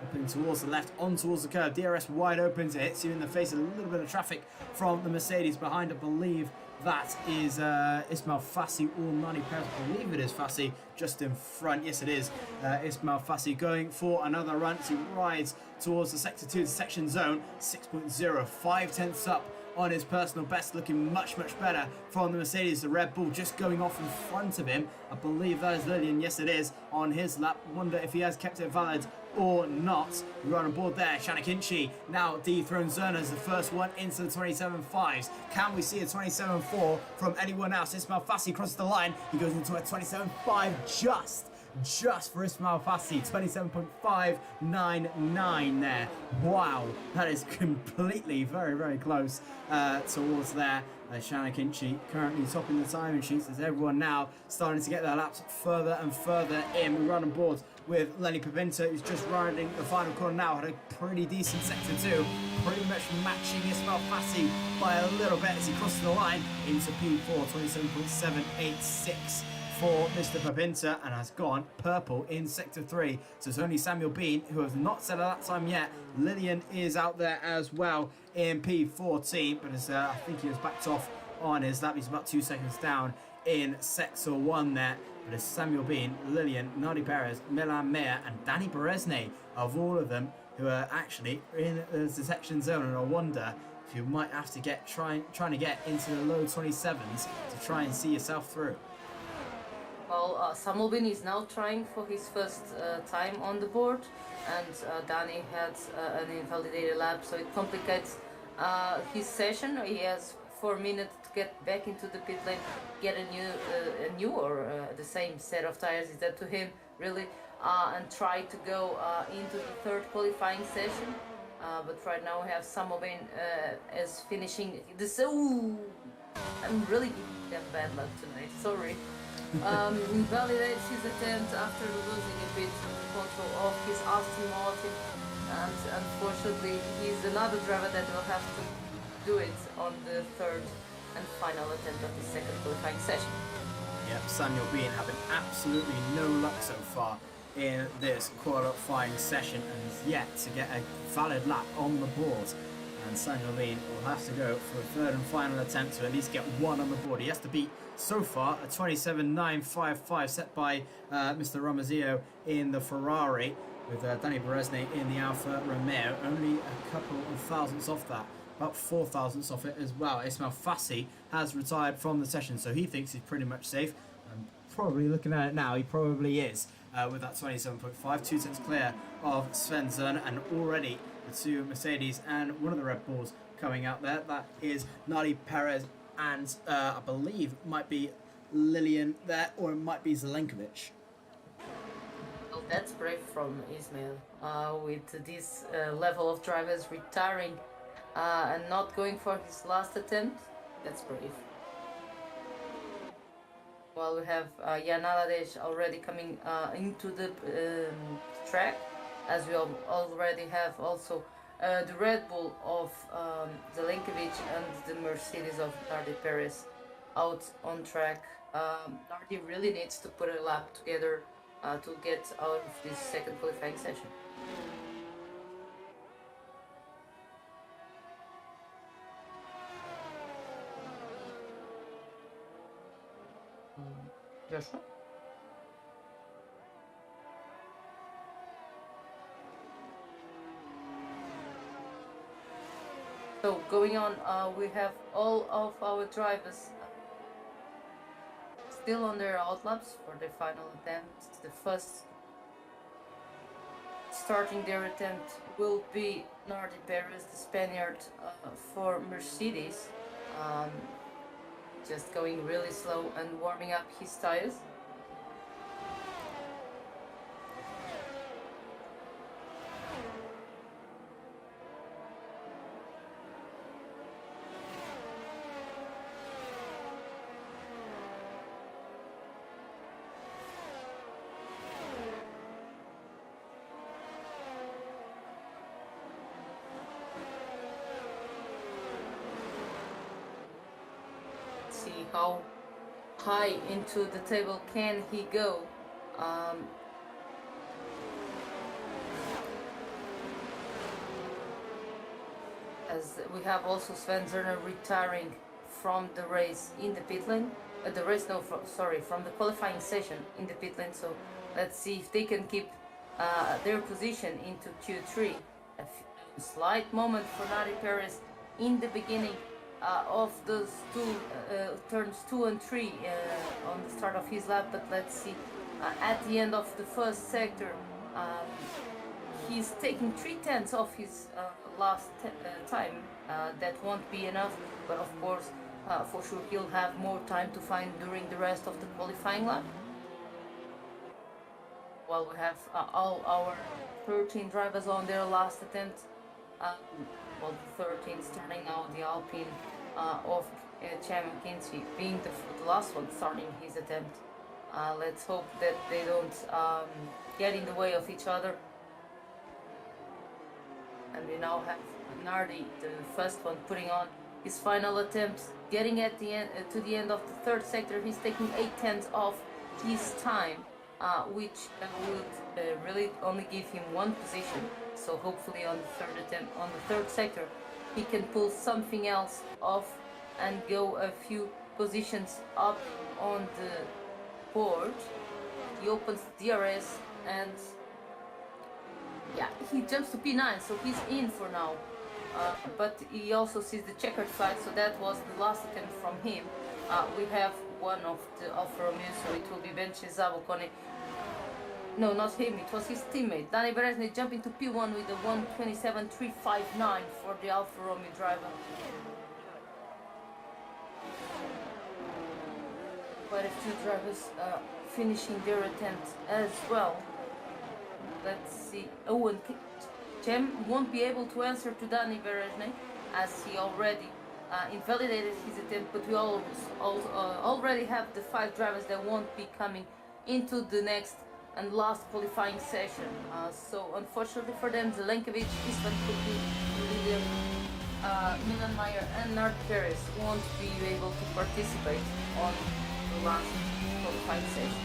C: Opening towards the left, on towards the curve. DRS wide open to hits you in the face. A little bit of traffic from the Mercedes behind. I believe that is Ismail Fassi or Nani Perez. I believe it is Fassi just in front. Yes, it is Ismail Fassi going for another run. He rides towards the sector 2, the section zone. 6.0, 5/10 up on his personal best, looking much better from the Mercedes. The Red Bull just going off in front of him. I believe that is Lillian. Yes, it is on his lap. Wonder if he has kept it valid or not. We're on board there. Shanakinchi now dethrones Zerner as the first one into the 27.5s. Can we see a 27.4 from anyone else? Ismail Fassi crosses the line. He goes into a 27.5 just for Ismail Fassi. 27.599 there. Wow, that is completely very close towards there. Shanakinchi currently topping the timing sheets as everyone now starting to get their laps further and further in. We run on board with Lenny Pipinta, who's just riding the final corner now. Had a pretty decent sector 2, pretty much matching Ismail Fassi by a little bit as he crosses the line into P4, 27.786 for Mr. Pipinta, and has gone purple in sector 3. So it's only Samuel Bean who has not set a lap time yet. Lillian is out there as well in P14, but as I think he was backed off on his lap. He's about 2 seconds down in sector 1 there. But it's Samuel Bean, Lillian, Nadi Perez, Milan Meyer and Danny Berezne of all of them who are actually in the section zone, and I wonder if you might have to get trying to get into the low 27s to try and see yourself through.
D: Well, Samuel Bean is now trying for his first time on the board, and Danny had an invalidated lap, so it complicates his session. He has 4 minutes to get back into the pit lane, get a new or the same set of tires, is that to him really, and try to go into the third qualifying session. But right now we have Samuel Bean as finishing this. Ooh, I'm really giving them bad luck tonight. Sorry. Invalidates his attempt after losing a bit of control of his Aston Martin, and unfortunately he's another driver that will have to do it on the third and final attempt of the second qualifying session.
C: Yep, Samuel Bean having absolutely no luck so far in this qualifying session and has yet to get a valid lap on the board. And Samuel Bean will have to go for a third and final attempt to at least get one on the board. He has to beat, so far, a 27.955 set by Mr. Ramazio in the Ferrari, with Danny Berezne in the Alfa Romeo. Only a couple of thousandths off that, about 4 thousandths off it as well. Ismail Fassi has retired from the session, so he thinks he's pretty much safe. I'm probably looking at it now, he probably is, with that 27.5, 2 tenths clear of Sven Zerner, and already the 2 Mercedes and one of the Red Bulls coming out there. That is Nadi Perez and I believe might be Lillian there, or it might be Zelenkovic.
D: Well, that's brave from Ismail, with this level of drivers retiring and not going for his last attempt. That's brave. Well, we have Jan Alades already coming into the track, as we already have also the Red Bull of Zelenkovic and the Mercedes of Nadi Perez out on track. Nadi really needs to put a lap together to get out of this second qualifying session. Joshua? So going on, we have all of our drivers still on their outlaps for their final attempt. The first starting their attempt will be Nadi Perez, the Spaniard for Mercedes. just going really slow and warming up his tires. See how high into the table can he go. As we have also Sven Zerner retiring from the race in the pit lane. From the qualifying session in the pit lane. So let's see if they can keep their position into Q3. A slight moment for Nari Perez in the beginning of those turns 2 and 3 on the start of his lap, but let's see at the end of the first sector he's taking 3/10 of his last time. That won't be enough, but of course for sure he'll have more time to find during the rest of the qualifying lap. While we have all our 13 drivers on their last attempt. Well, the 13 starting now, the Alpine of Cham McKinsey being the last one starting his attempt. Let's hope that they don't get in the way of each other. And we now have Nardi, the first one, putting on his final attempt, getting at the end to the end of the third sector. He's taking 8/10 of his time, which would really only give him one position. So hopefully on the third attempt, on the third sector, he can pull something else off and go a few positions up on the board. He opens DRS and yeah, he jumps to P9, so he's in for now. But he also sees the checkered flag, so that was the last attempt from him. We have one of the Alfa Romeo, so it will be BenQ Zabocone. No, not him, it was his teammate. Dani Beresny jumping to P1 with a 1:27.359 for the Alfa Romeo driver. Quite a few drivers finishing their attempt as well. Let's see. Oh, and Cem won't be able to answer to Dani Beresny as he already invalidated his attempt, but we already have the 5 drivers that won't be coming into the next and last qualifying session. So unfortunately for them, Zelenkovic, Istvan Kuki, William, Milan Meyer and Nard Perez won't be able to participate on the last qualifying session.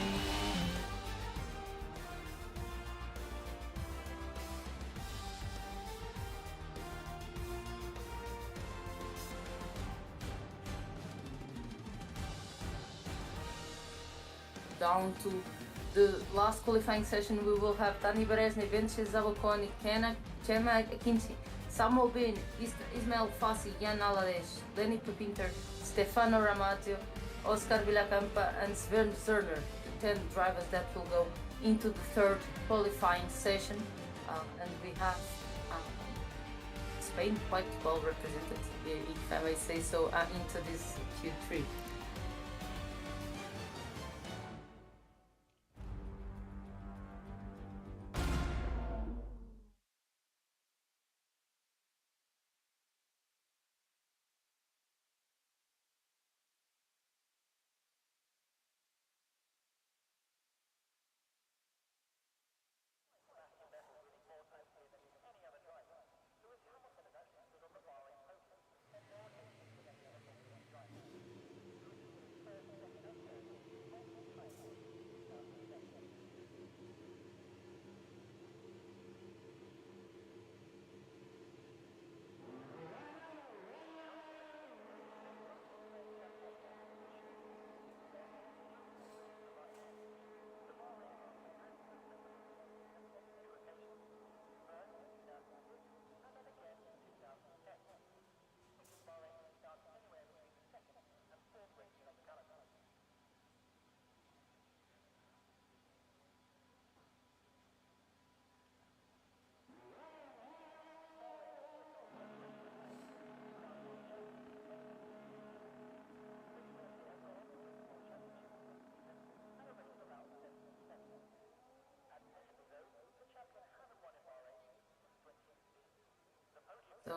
D: Down to the last qualifying session, we will have Dani Beresny, BenQ Zabocone, Cham McKinsey, Samuel Bin, Ismael Fassi, Jan Alades, Lenny Pepinter, Stefano Ramatio, Oscar Villacampa and Sven Zerner, the 10 drivers that will go into the third qualifying session. And we have Spain quite well represented, if I may say so, into this Q3.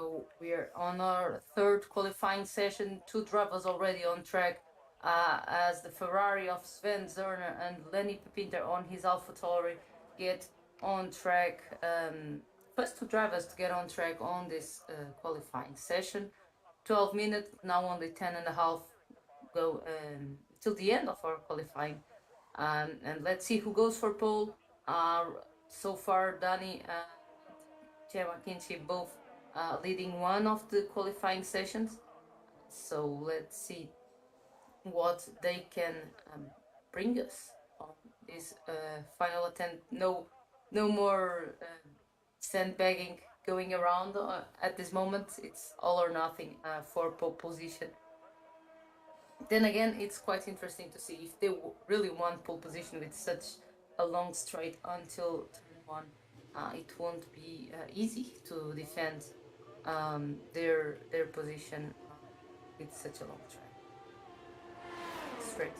D: So we are on our third qualifying session. 2 drivers already on track, as the Ferrari of Sven Zerner and Lenny Pepinter on his AlphaTauri get on track. First 2 drivers to get on track on this qualifying session. 12 minutes, now only 10 and a half go till the end of our qualifying. And let's see who goes for pole. So far, Danny and Gemma Kinchi both leading one of the qualifying sessions. So let's see what they can bring us on this final attempt. No more sandbagging going around at this moment. It's all or nothing for pole position. Then again, it's quite interesting to see if they really want pole position with such a long straight until turn 1. It won't be easy to defend their position with such a long straight.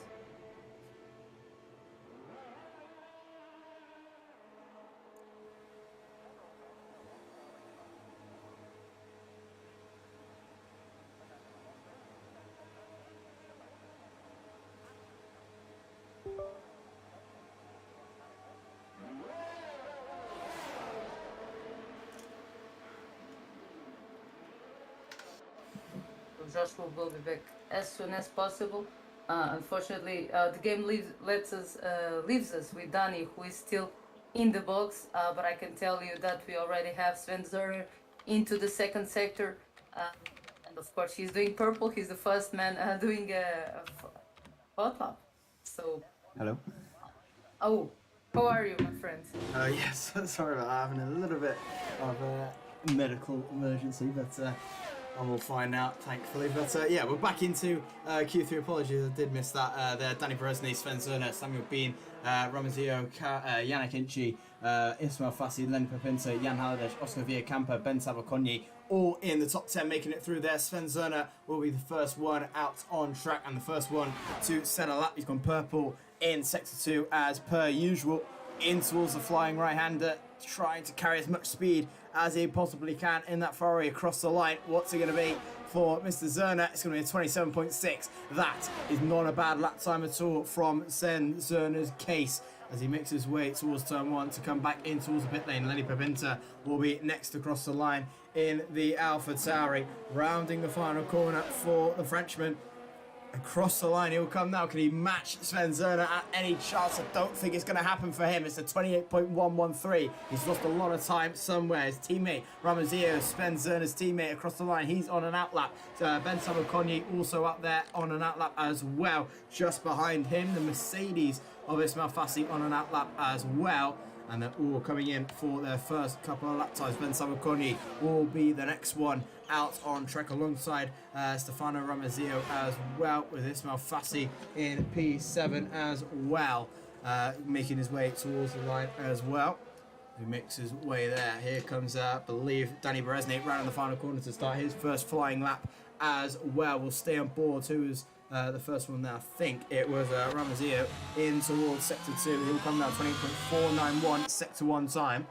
D: Joshua will be back as soon as possible. Unfortunately, the game leaves us with Danny, who is still in the box. But I can tell you that we already have Sven Zerner into the second sector, and of course he's doing purple. He's the first man doing a hot lap. So.
C: Hello.
D: Oh, how are you, my friend?
C: Yes, sorry about that. Having a little bit of a medical emergency, but I'm all fine now, thankfully. But yeah, we're back into Q3. Apologies, I did miss that there. Danny Berezny, Sven Zerner, Samuel Bean, Ramazio, Yannick Inchi, Ismail Fassi, Len Pepinter, Jan Halliday, Oscar Villacampa, Ben Savacogni, all in the top 10, making it through there. Sven Zerner will be the first one out on track and the first one to set a lap. He's gone purple in Sector 2 as per usual. In towards the flying right-hander, trying to carry as much speed as he possibly can in that Ferrari across the line. What's it going to be for Mr. Zerner? It's going to be a 27.6. That is not a bad lap time at all from Sven Zerner's case as he makes his way towards turn 1 to come back in towards the pit lane. Lenny Pepinter will be next across the line in the AlphaTauri, rounding the final corner for the Frenchman. Across the line he'll come now. Can he match Sven Zerner at any chance? I don't think it's going to happen for him. It's a 28.113. He's lost a lot of time somewhere. His teammate Ramazio, Sven Zerner's teammate, across the line. He's on an outlap. Ben Savacogni also up there on an outlap as well. Just behind him, the Mercedes of Ismail Fassi on an outlap as well. And they're all coming in for their first couple of lap times. Ben Savacogni will be the next one out on track alongside Stefano Ramazio as well, with Ismail Fassi in P7 as well, making his way towards the line as well. He makes his way there. Here comes, I believe, Danny Berezny round in the final corner to start his first flying lap as well. We'll stay on board. Who was the first one there? I think it was Ramazio in towards Sector 2. He'll come down 20.491 Sector 1 time.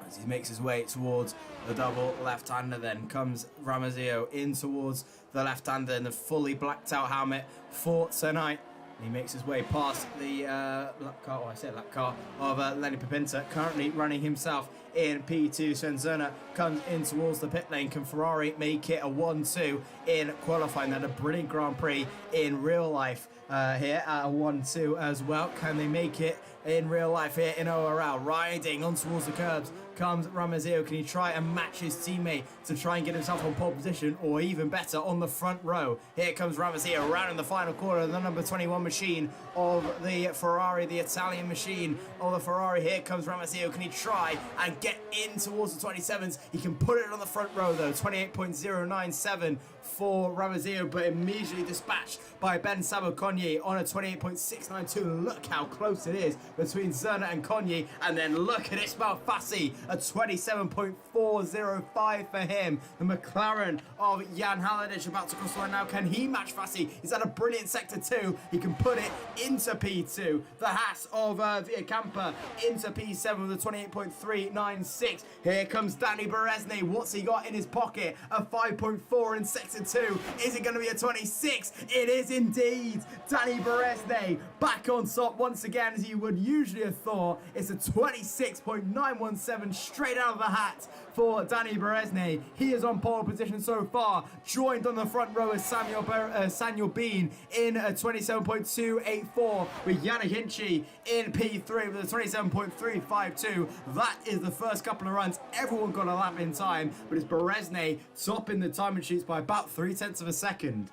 C: As he makes his way towards the double left-hander, then comes Ramazio in towards the left-hander in the fully blacked out helmet for tonight. He makes his way past the lap car of Lenny Pepinter, currently running himself in P2. Sven Zerner comes in towards the pit lane. Can Ferrari make it a 1-2 in qualifying? That a brilliant Grand Prix in real life here at a 1-2 as well. Can they make it in real life here in ORL? Riding on towards the curbs comes Ramazio. Can he try and match his teammate to try and get himself on pole position, or even better, on the front row? Here comes Ramazio around in the final corner, the number 21 machine of the Ferrari, the Italian machine of the Ferrari. Here comes Ramazio. Can he try and get in towards the 27s? He can put it on the front row though. 28.097 for Ramazio, but immediately dispatched by Ben Samuel-Konyi on a 28.692. Look how close it is between Zerna and Konyi. And then look at Ismail Fassi, a 27.405 for him. The McLaren of Jan Haladic about to cross the line now. Can he match Fassi? He's had a brilliant sector 2. He can put it into P2. The hat of Villacampa into P7 with a 28.396. Here comes Danny Berezny. What's he got in his pocket? A 5.4 in sector 2. Is it going to be a 26? It is indeed. Danny Berezny back on top once again, as you would usually have thought. It's a 26.917 straight out of the hat for Danny Berezny. He is on pole position so far, joined on the front row as Samuel Bean in a 27.284 with Yannick Hinchey in P3 with a 27.352. That is the first couple of runs. Everyone got a lap in time, but it's Berezny topping the time and shoots by about 0.3 of a second.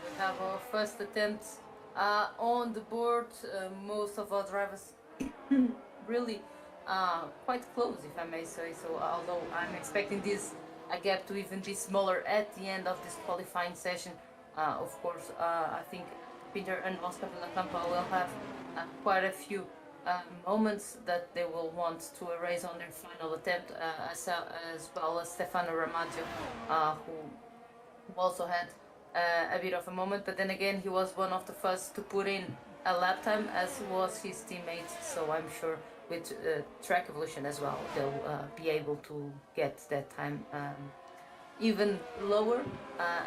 D: We have our first attempt on the board. Most of our drivers really quite close, if I may say so, although I'm expecting this a gap to even be smaller at the end of this qualifying session. Of course, I think Peter and Oscar Villacampa will have quite a few moments that they will want to erase on their final attempt, as well as Stefano Ramaggio, who also had a bit of a moment, but then again he was one of the first to put in a lap time, as was his teammate, so I'm sure with track evolution as well they'll be able to get that time even lower,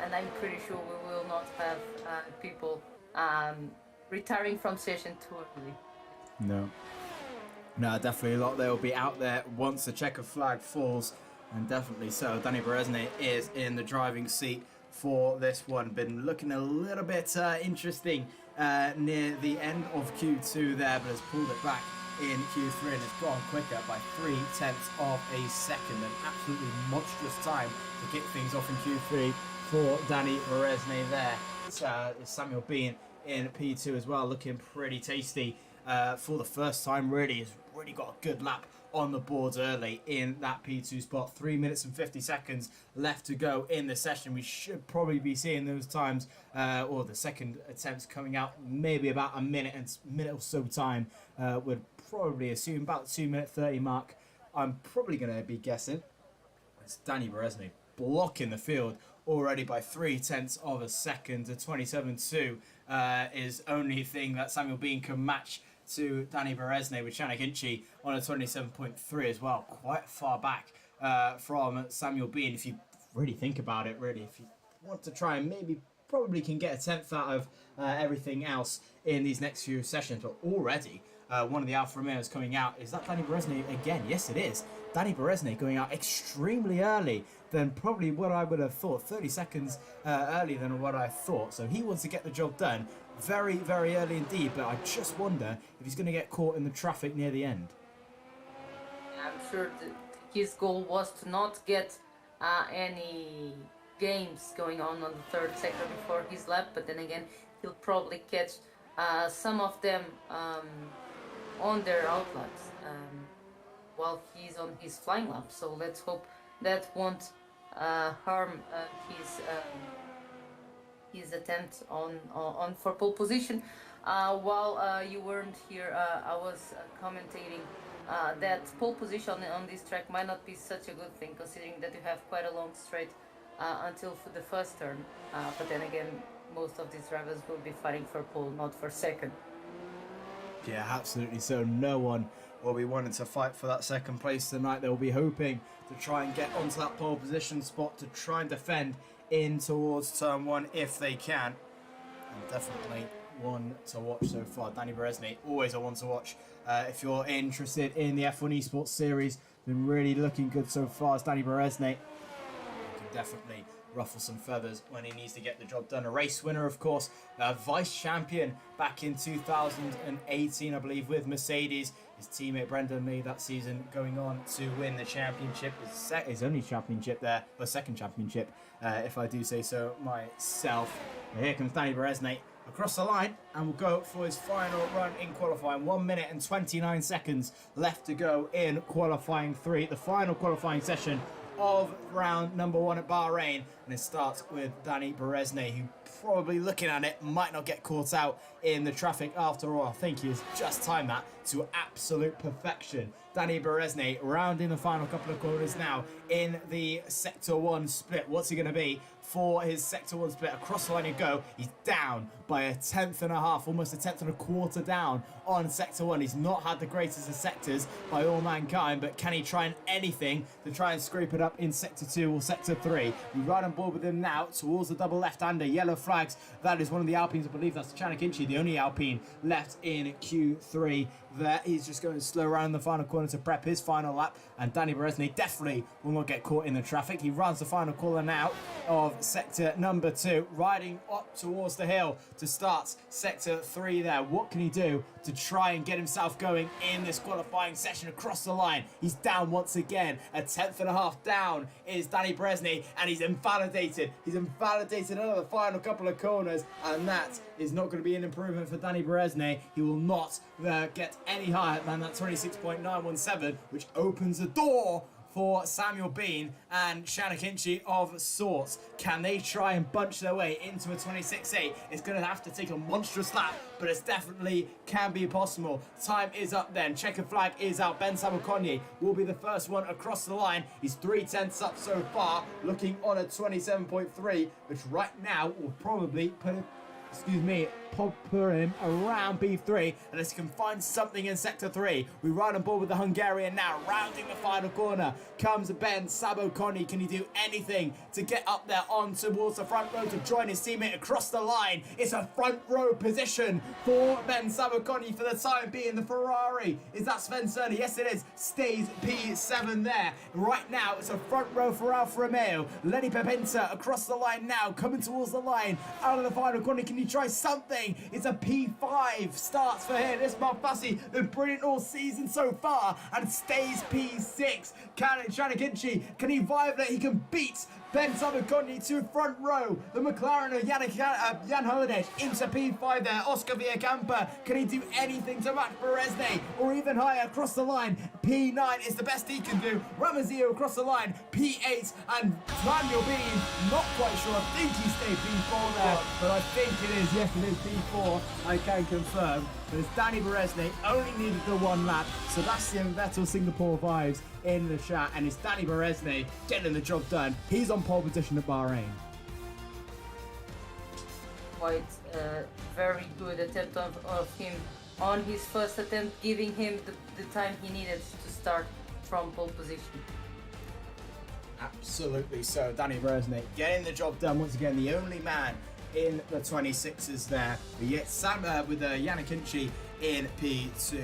D: and I'm pretty sure we will not have people retiring from session too early.
C: No, definitely a lot that will be out there once the checker flag falls, and definitely so. Danny Berezny is in the driving seat for this one. Been looking a little bit interesting near the end of Q2 there, but has pulled it back in Q3 and has gone quicker by 0.3 of a second. An absolutely monstrous time to kick things off in Q3 for Danny Berezny there. Samuel Bean in P2 as well, looking pretty tasty for the first time. Really has really got a good lap on the boards early in that P2 spot. 3 minutes and 50 seconds left to go in the session. We should probably be seeing those times, or the second attempts coming out maybe about a minute or so time. Would probably assume about the 2-minute 30 mark. I'm probably going to be guessing. It's Danny Berezny blocking the field already by 0.3 of a second. A 27.2 is only thing that Samuel Bean can match to Danny Berezny, with Yannick Hinchey on a 27.3 as well. Quite far back from Samuel Bean, if you really think about it, really. If you want to try and probably can get a 10th out of everything else in these next few sessions, but already one of the Alfa Romeos coming out. Is that Danny Berezny again? Yes, it is. Danny Berezny going out extremely early than probably what I would have thought. 30 seconds earlier than what I thought. So he wants to get the job done very, very early indeed. But I just wonder if he's going to get caught in the traffic near the end.
D: I'm sure that his goal was to not get any games going on the third sector before his lap. But then again, he'll probably catch some of them on their outlets while he's on his flying lap. So let's hope that won't harm his attempt on for pole position. While you weren't here, I was commentating that pole position on this track might not be such a good thing, considering that you have quite a long straight until the first turn. But then again, most of these drivers will be fighting for pole, not for second.
C: Yeah, absolutely. So no one will be wanting to fight for that second place tonight. They'll be hoping to try and get onto that pole position spot to try and defend in towards turn one if they can. And definitely one to watch so far. Danny Berezny, always a one to watch. If you're interested in the F1 Esports series, been really looking good so far. As Danny Berezny can definitely ruffle some feathers when he needs to get the job done. A race winner, of course, vice champion back in 2018, I believe, with Mercedes. His teammate Brendan Lee that season going on to win the championship, his only championship there, or second championship, if I do say so myself. And here comes Danny Berezny across the line and will go for his final run in qualifying. 1 minute and 29 seconds left to go in qualifying 3, the final qualifying session of round number 1 at Bahrain, and it starts with Danny Berezne, who probably looking at it might not get caught out in the traffic after all. I think he has just timed that to absolute perfection. Danny Berezne rounding the final couple of corners now in the Sector 1 split. What's he going to be for his Sector 1 split? Across the line you go. He's down by 1.5, almost 1.25 down on Sector 1. He's not had the greatest of sectors by all mankind, but can he try anything to try and scrape it up in Sector 2 or Sector 3? We ride on board with him now towards the double left-hander. Yellow flags. That is one of the Alpines. I believe that's Chanakinchi, the only Alpine left in Q3 there. He's just going to slow around the final corner to prep his final lap, and Danny Berezne definitely will not get caught in the traffic. He runs the final corner now of sector number 2, riding up towards the hill to start sector 3 there. What can he do to try and get himself going in this qualifying session across the line? He's down once again, 1.5 down is Danny Berezne, and he's invalidated. He's invalidated out of the final couple of corners, and that is not going to be an improvement for Danny Berezne. He will not get any higher than that 26.917, which opens the door for Samuel Bean and Chanakinchi of sorts. Can they try and bunch their way into a 26.8? It's going to have to take a monstrous lap, but it definitely can be possible. Time is up then. Checkered flag is out. Ben Samukonyi will be the first one across the line. He's 0.3 up so far, looking on a 27.3, which right now will probably put him around B3, unless he can find something in Sector 3. We ride on board with the Hungarian now, rounding the final corner. Comes Ben Samukonyi. Can he do anything to get up there on towards the front row to join his teammate across the line? It's a front row position for Ben Samukonyi for the time being. The Ferrari, is that Sven Cerny? Yes, it is. Stays P7 there. Right now, it's a front row for Alfa Romeo. Lenny Pepinta across the line now, coming towards the line. Out of the final corner, can he try something? It's a P5 starts for him. Ismail Fassi, been brilliant all season so far, and stays P6. Chanakinchi, can he violate? He can beat Ben Samukonyi to front row. The McLaren of Jan Holiday into P5 there. Oscar Villacampa, can he do anything to match Berezne or even higher across the line? P9 is the best he can do. Ramazio across the line, P8, and Daniel Bean, not quite sure. I think he stayed P4 there, but I think it is. Yes, it is P4. I can confirm. But it's Danny Berezne, only needed the 1 lap. Sebastian Vettel Singapore vibes in the chat, and it's Danny Berezne getting the job done. He's on pole position at Bahrain.
D: Quite a very good attempt of him on his first attempt, giving him the time he needed to start from pole position.
C: Absolutely so. Danny Berezne getting the job done once again. The only man in the 26s there. But yet Sam with Chanakinchi in P2.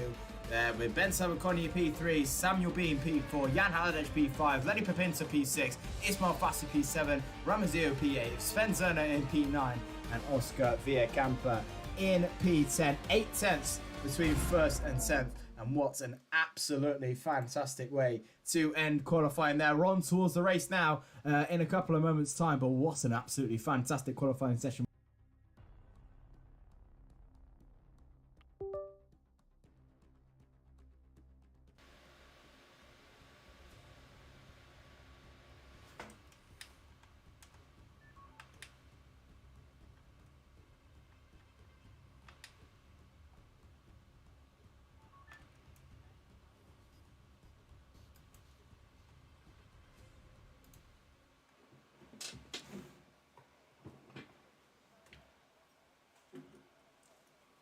C: There with Ben Samukonyi P3, Samuel Bean P4, Jan Haliday P5, Lenny Pepinta P6, Ismail Fassi P7, Ramazio P8, Sven Zerner in P9, and Oscar Villacampa in P10. 8 tenths between 1st and 10th. And what an absolutely fantastic way to end qualifying there. We're on towards the race now in a couple of moments' time, but what an absolutely fantastic qualifying session.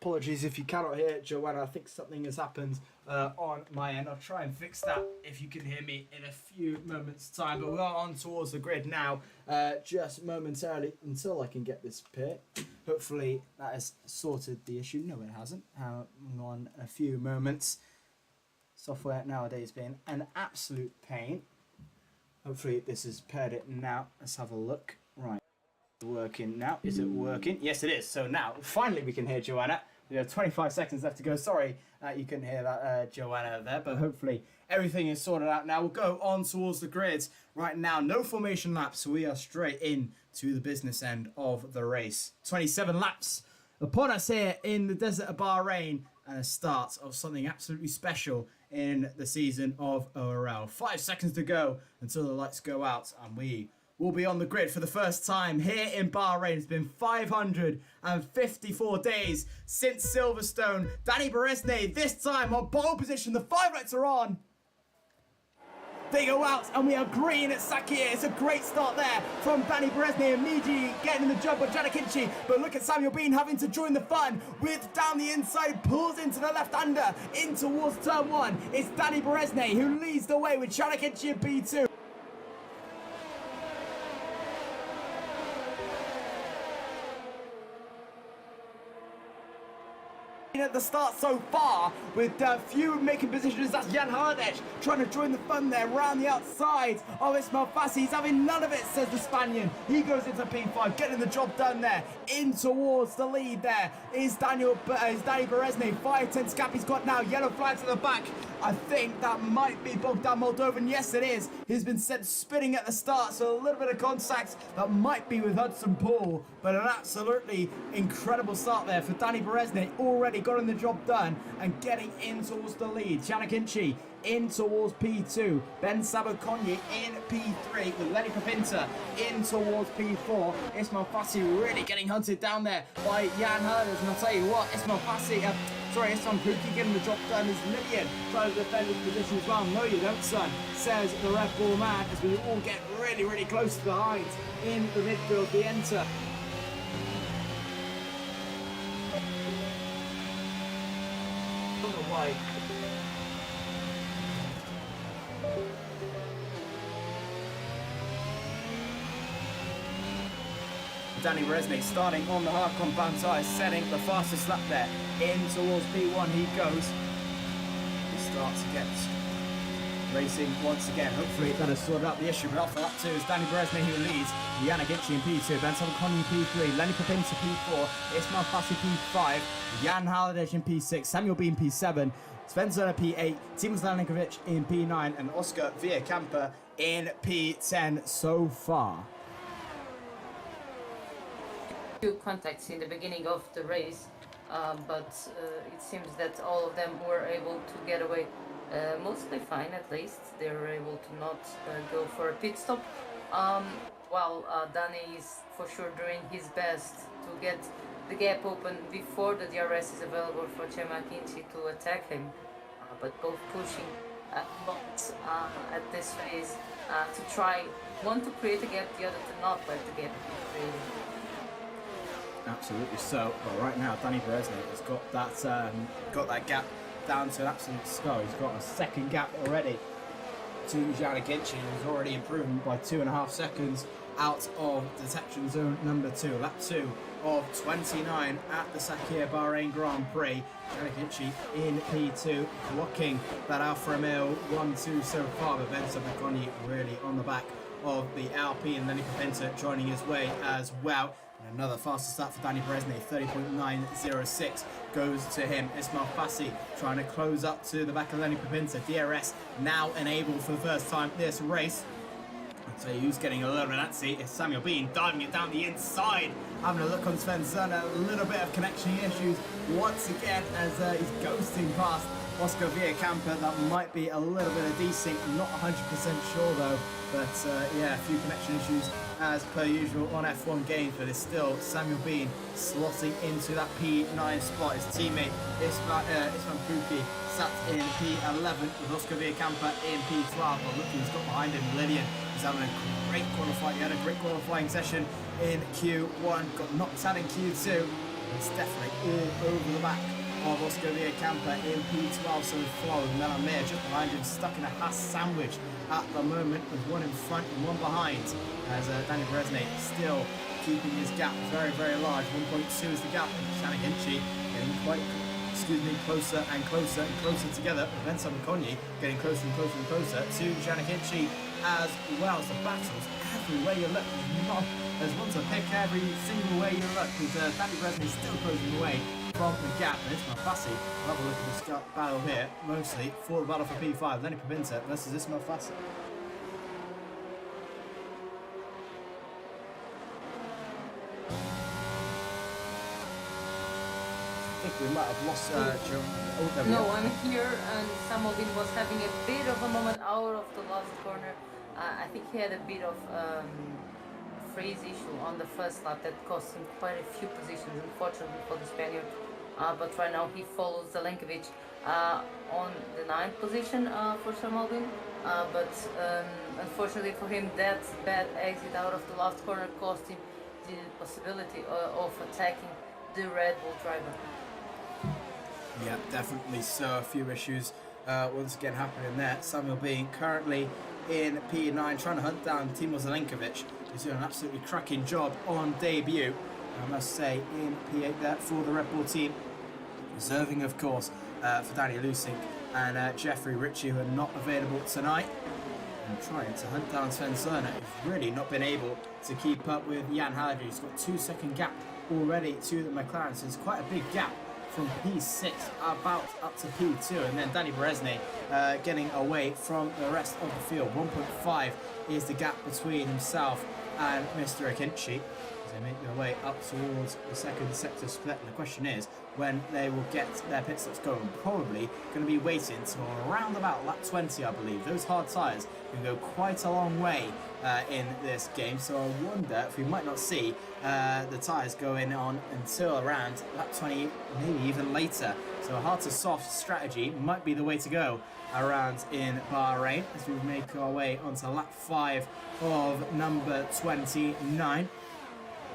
C: Apologies if you cannot hear Joanna. I think something has happened on my end. I'll try and fix that if you can hear me in a few moments' time. But we are on towards the grid now, just momentarily until I can get this pit. Hopefully that has sorted the issue. No, it hasn't. Hang on a few moments. Software nowadays being an absolute pain. Hopefully this has paired it now. Let's have a look. Right. Working now. Is it working? Yes, it is. So now, finally, we can hear Joanna. We have 25 seconds left to go. Sorry you couldn't hear that, Joanna, there, but hopefully everything is sorted out now. We'll go on towards the grids right now. No formation laps, so we are straight in to the business end of the race. 27 laps upon us here in the desert of Bahrain, and a start of something absolutely special in the season of ORL. 5 seconds to go until the lights go out, and we will be on the grid for the first time here in Bahrain. It's been 554 days since Silverstone. Dani Berezne this time on pole position. The 5 lights are on. They go out and we are green at Sakhir. It's a great start there from Dani Berezne. Immediately getting the jump on Janakinci. But look at Samuel Bean having to join the fun with down the inside, pulls into the left-hander in towards turn 1. It's Dani Berezne who leads the way with Janakinci in P2. At the start so far with few making positions. That's Jan Hardech trying to join the fun there around the outside of Ismail Fassi. He's having none of it, says the Spaniard. He goes into P5, getting the job done there. In towards the lead there is Dani Berezne. 5/10 gap he's got now. Yellow flags at the back. I think that might be Bogdan Moldovan. Yes, it is. He's been sent spinning at the start, so a little bit of contact that might be with Hudson Paul, but an absolutely incredible start there for Dani Berezne. Already got the job done and getting in towards the lead. Janakinci in towards P2. Ben Sabakonyi in P3 with Lenny Papinta in towards P4. Ismail Fassi really getting hunted down there by Jan Herders. And I'll tell you what, Ismail Puki getting the job done. Is Lillian trying to defend his position as well. No, you don't, son, says the Red Bull man as we all get really, really close to the height in the midfield. The enter. Why? Dani Berezne starting on the hard compound tyre, setting the fastest lap there. In towards P1 he goes. He starts against racing once again. Hopefully that has sorted out the issue, but after lap 2 is Dani Berezne who leads. Yana Gitchi in P2, Ben Sabakonyi in P3, Lenny Papinta P4, Ismail Fassi P5, Jan Haldej in P6, Samuel Bean P7, Sven Zerner P8, Timon Zlanikovic in P9, and Oscar Villacampa in P10 so far.
D: Few contacts in the beginning of the race, but it seems that all of them were able to get away mostly fine. At least they were able to not go for a pit stop, while Dani is for sure doing his best to get the gap open before the DRS is available for Janakinci to attack him, but both pushing a lot at this phase to try one to create a gap, the other to not let the gap be created.
C: Absolutely so. But right now, Dani Berezne has got that gap down to an absolute skull. He's got a second gap already to Janakinci, who's already improved by 2.5 seconds out of detection zone number 2. Lap 2 of 29 at the Sakhir Bahrain Grand Prix. Janakinci in P2, blocking that Alfa Romeo 1-2 so far, but Ben Sabakonyi really on the back of the Alpine, and Lenny Papinta joining his way as well. And another faster start for Dani Berezne, 30.906 goes to him. Ismail Fassi trying to close up to the back of Lenny Papinta. DRS now enabled for the first time this race. I'll tell you who's getting a little bit antsy. It's Samuel Bean diving it down the inside. Having a look on Sven Zerner, a little bit of connection issues once again as he's ghosting past Oscar Villacampa. That might be a little bit of desync. I'm not 100% sure though. But yeah, a few connection issues as per usual on F1 games, but it's still Samuel Bean slotting into that P9 spot. His teammate Ismail Puki sat in P11 with Oscar Villacampa in P12. But look who's got behind him, Lillian. He's having a great qualifying. He had a great qualifying session in Q1, got knocked out in Q2. It's definitely all over the back of Oscar Villacampa in P12 so far, with Melamir just behind him, stuck in a Haas sandwich at the moment with one in front and one behind, as Dani Berezne still keeping his gap very, very large. 1.2 is the gap, and Janakinci getting closer and closer and closer together, with Ben Sabakonyi getting closer and closer and closer to Janakinci as well. So battles everywhere you look. There's one to pick every single way you look, because Dani Berezne is still closing away from the gap. And Ismail Fassi, we'll have a look at the battle here, mostly for the battle for P5. Lenny Papinta versus Ismail Fassi. think we might have lost Joe. Oh, there we
D: No,
C: go.
D: I'm here, and Samuelin was having a bit of a moment out of the last corner. I think he had a bit of freeze issue on the first lap that cost him quite a few positions, unfortunately for the Spaniard. But right now he follows Zelenkovic on the 9th position for Samuelin. But unfortunately for him, that bad exit out of the last corner cost him the possibility of attacking the Red Bull driver.
C: Yeah, definitely. So a few issues once again happening there. Samuel being currently in P9, trying to hunt down Timo Zelenkovic, who's doing an absolutely cracking job on debut. I must say, in P8 there for the Red Bull team. Reserving, of course, for Danny Lusink and Jeffrey Ritchie, who are not available tonight. And trying to hunt down Sven Zerner, who's really not been able to keep up with Jan Halliday, who's got 2-second gap already to the McLaren. So it's quite a big gap from P6 about up to P2, and then Danny Berezny getting away from the rest of the field. 1.5 is the gap between himself and Mr. Akinci as they make their way up towards the second sector split. And the question is when they will get their pit stops going. Probably going to be waiting till around about lap 20, I believe. Those hard tyres can go quite a long way in this game, so I wonder if we might not see the tyres going on until around lap 20, maybe even later. So a hard to soft strategy might be the way to go around in Bahrain as we make our way onto lap 5 of number 29.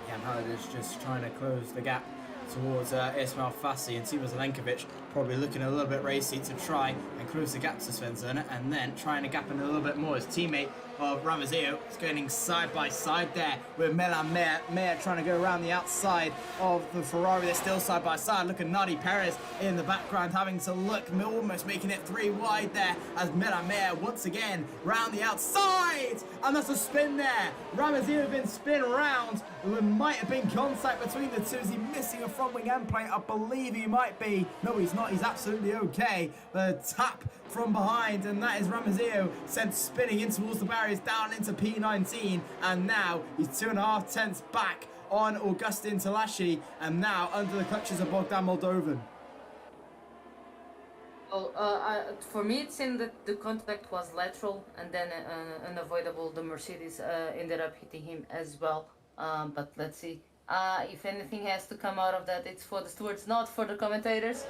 C: Jan Halliday's just trying to close the gap towards Ismail Fassi, and Timo Zelenkovic probably looking a little bit racy to try and close the gap to Sven Zerner, and then trying to gap in a little bit more. His teammate of Ramazeo is going side by side there with Milan Meyer. Meyer trying to go around the outside of the Ferrari. They're still side by side. Look at Nadi Perez in the background having to look, almost making it 3 wide there as Milan Meyer once again round the outside, and that's a spin there. Ramazeo has been spin around. There might have been contact between the two. Is he missing a front wing end plate? I believe he might be. No, he's not. He's absolutely okay. The tap from behind, and that is Ramazeo sent spinning in towards the barriers down into P19, and now he's 2.5 tenths back on Augustin Talashi, and now under the clutches of Bogdan Moldovan.
D: Well, for me, it seemed that the contact was lateral, and then unavoidable. The Mercedes ended up hitting him as well. But let's see. If anything has to come out of that, it's for the stewards, not for the commentators.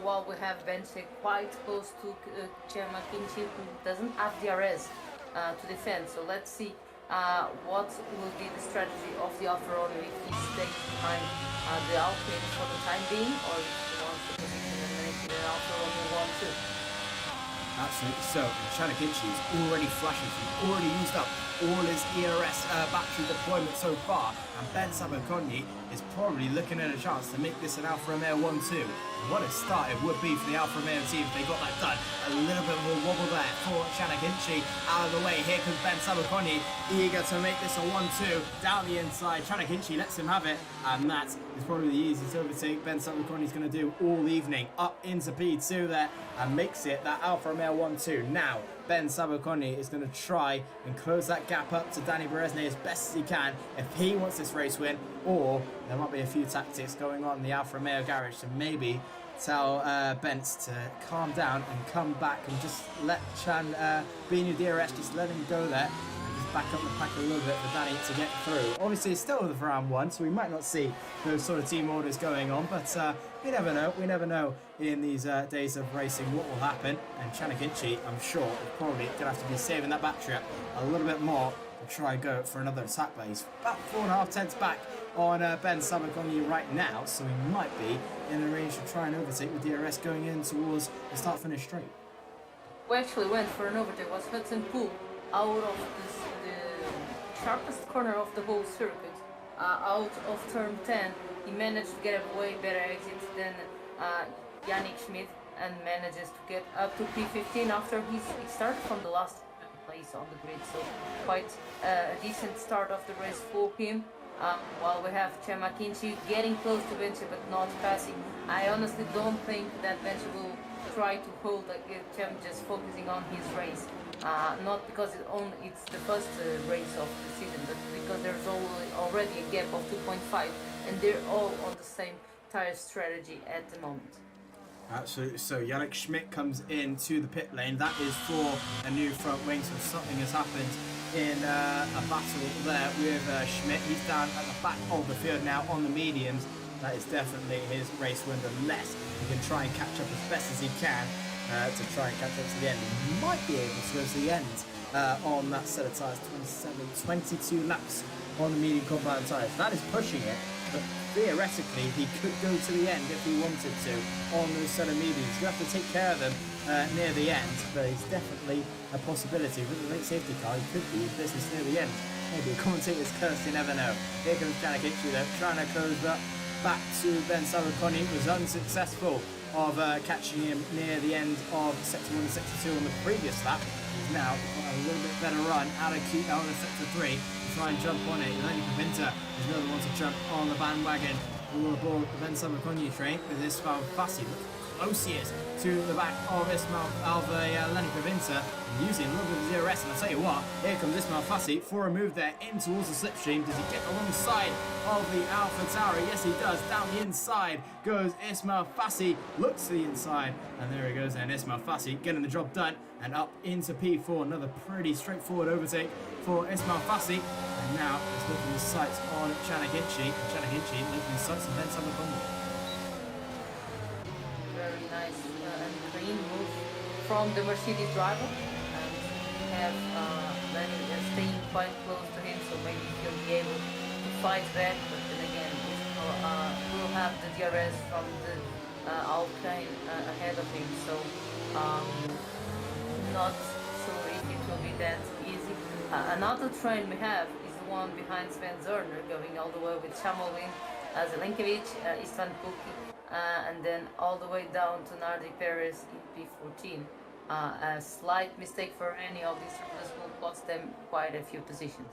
D: While we have BenQ quite close to Chema Kinchi, who doesn't have DRS to defend. So let's see what will be the strategy of the Alfa Romeo if he stays behind the Alpine for the time being, or if he wants to position and make it an Alfa Romeo 1-2.
C: Absolutely so. Chema Kinchi is already flashing. He's already used up all his ERS battery deployment so far, and Ben Sabakonyi is probably looking at a chance to make this an Alfa Romeo 1-2. What a start it would be for the Alfa Romeo team if they got that done. A little bit of a wobble there for Chanakinchi. Out of the way, here comes Ben Sabakonyi, eager to make this a 1-2 down the inside. Chanakinchi lets him have it, and that is probably the easiest overtake Ben Sabakonyi is going to do all evening. Up into P2 there, and makes it that Alfa Romeo 1-2. Now, Ben Sabakonyi is going to try and close that gap up to Danny Berezny as best as he can if he wants this race win, or there might be a few tactics going on in the Alfa Romeo garage to maybe tell Bence to calm down and come back and just let Chan be in your DRS, just let him go there and just back up the pack a little bit for Danny to get through. Obviously it's still with round 1, so we might not see those sort of team orders going on, but we never know in these days of racing what will happen. And Chanakinchi, I'm sure, is probably going to have to be saving that battery up a little bit more to try and go for another attack, but he's about 4.5 tenths back on Ben Sabakonyi right now, so he might be in the range to try and overtake with DRS going in towards the start-finish straight.
D: Who actually went for an overtake was Hudson Poole out of the sharpest corner of the whole circuit, out of turn 10. He managed to get a way better exit than Yannick Schmidt, and manages to get up to P15 after he started from the last place on the grid, so quite a decent start of the race for him. While we have Chema Kinchi getting close to BenQ but not passing. I honestly don't think that BenQ will try to hold Chem just focusing on his race. Not because it's the first race of the season, but because there's already a gap of 2.5 and they're all on the same tire strategy at the moment.
C: Absolutely. So Yannick Schmidt comes into the pit lane. That is for a new front wing. So something has happened in a battle there with Schmidt. He's down at the back of the field now on the mediums. That is definitely his race win, unless he can try and catch up as best as he can to try and catch up to the end. He might be able to go to the end on that set of tyres. 22 laps on the medium compound tyres. That is pushing it, but theoretically he could go to the end if he wanted to on those set of mediums. You have to take care of them near the end, but it's definitely a possibility. With the late safety car, he could be in business near the end. Maybe a commentator's curse, you never know. Here comes Janik Hitchu though, trying to close that back to Ben Salvaconi. Was unsuccessful of catching him near the end of sector 1 and sector 2 on the previous lap. He's now got a little bit better run out of sector 3 to try and jump on it. Lenny Pinter is another one to jump on the bandwagon. All aboard the Ben Salvaconi train with Ismail Fassi. Look how close he is to the back of Lenny Pinter, using a little bit of DRS. And I'll tell you what, here comes Ismail Fassi for a move there in towards the slipstream. Does he get alongside of the Alpha Tauri? Yes, he does. Down the inside goes Ismail Fassi. Looks to the inside, and there he goes. And Ismail Fassi getting the job done and up into P4. Another pretty straightforward overtake for Ismail Fassi. And now he's looking his sights on Janik Hitchu. Janik Hitchu looking his sights on Ben Salvaconi.
D: Very nice and clean move from the Mercedes driver, and have Lenny staying quite close to him, so maybe he'll be able to fight back. But then again, we'll have the DRS from the Alpine ahead of him, so not sure if it will be that easy. Another train we have is the one behind Sven Zerner, going all the way with Shamoulin, Zelenkovic, Istvan Puki, and then all the way down to Nardi Perez in P14. A slight mistake for any of these drivers will cost them quite a few positions.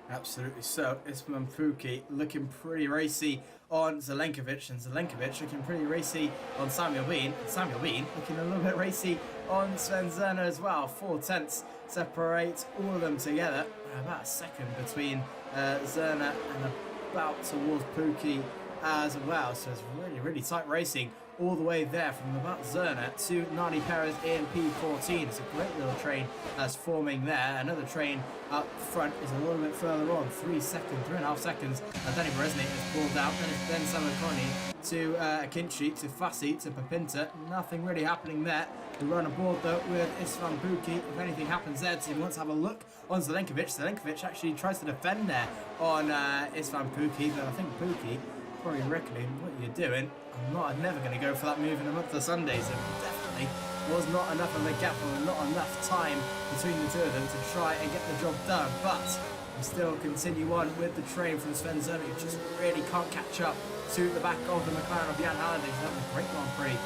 C: Absolutely. So Istvan Puki looking pretty racy on Zelenkovic, and Zelenkovic looking pretty racy on Samuel Bean. Samuel Bean looking a little bit racy on Sven Zerner as well. 4/10 separate all of them together. About a second between Zerner and about towards Puki as well. So it's really tight racing all the way there from about Zerner to Nardi Perez in P14. It's a great little train that's forming there. Another train up front is a little bit further on, 3.5 seconds. Danny Berezny is pulled out. Then it's Ben Salvaconi to Akinci, to Fassi, to Papinta. Nothing really happening there. We run aboard though with Istvan Puki. If anything happens there, so he wants to have a look on Zelenkovic. Zelenkovic actually tries to defend there on Istvan Puki, but I think Puki probably reckoning what you're doing. I'm never going to go for that move in a month of Sundays. It definitely was not enough of a gap or not enough time between the two of them to try and get the job done. But we still continue on with the train from Sven Zerner, who just really can't catch up to the back of the McLaren of Jan Halliday. He's having a great Grand Prix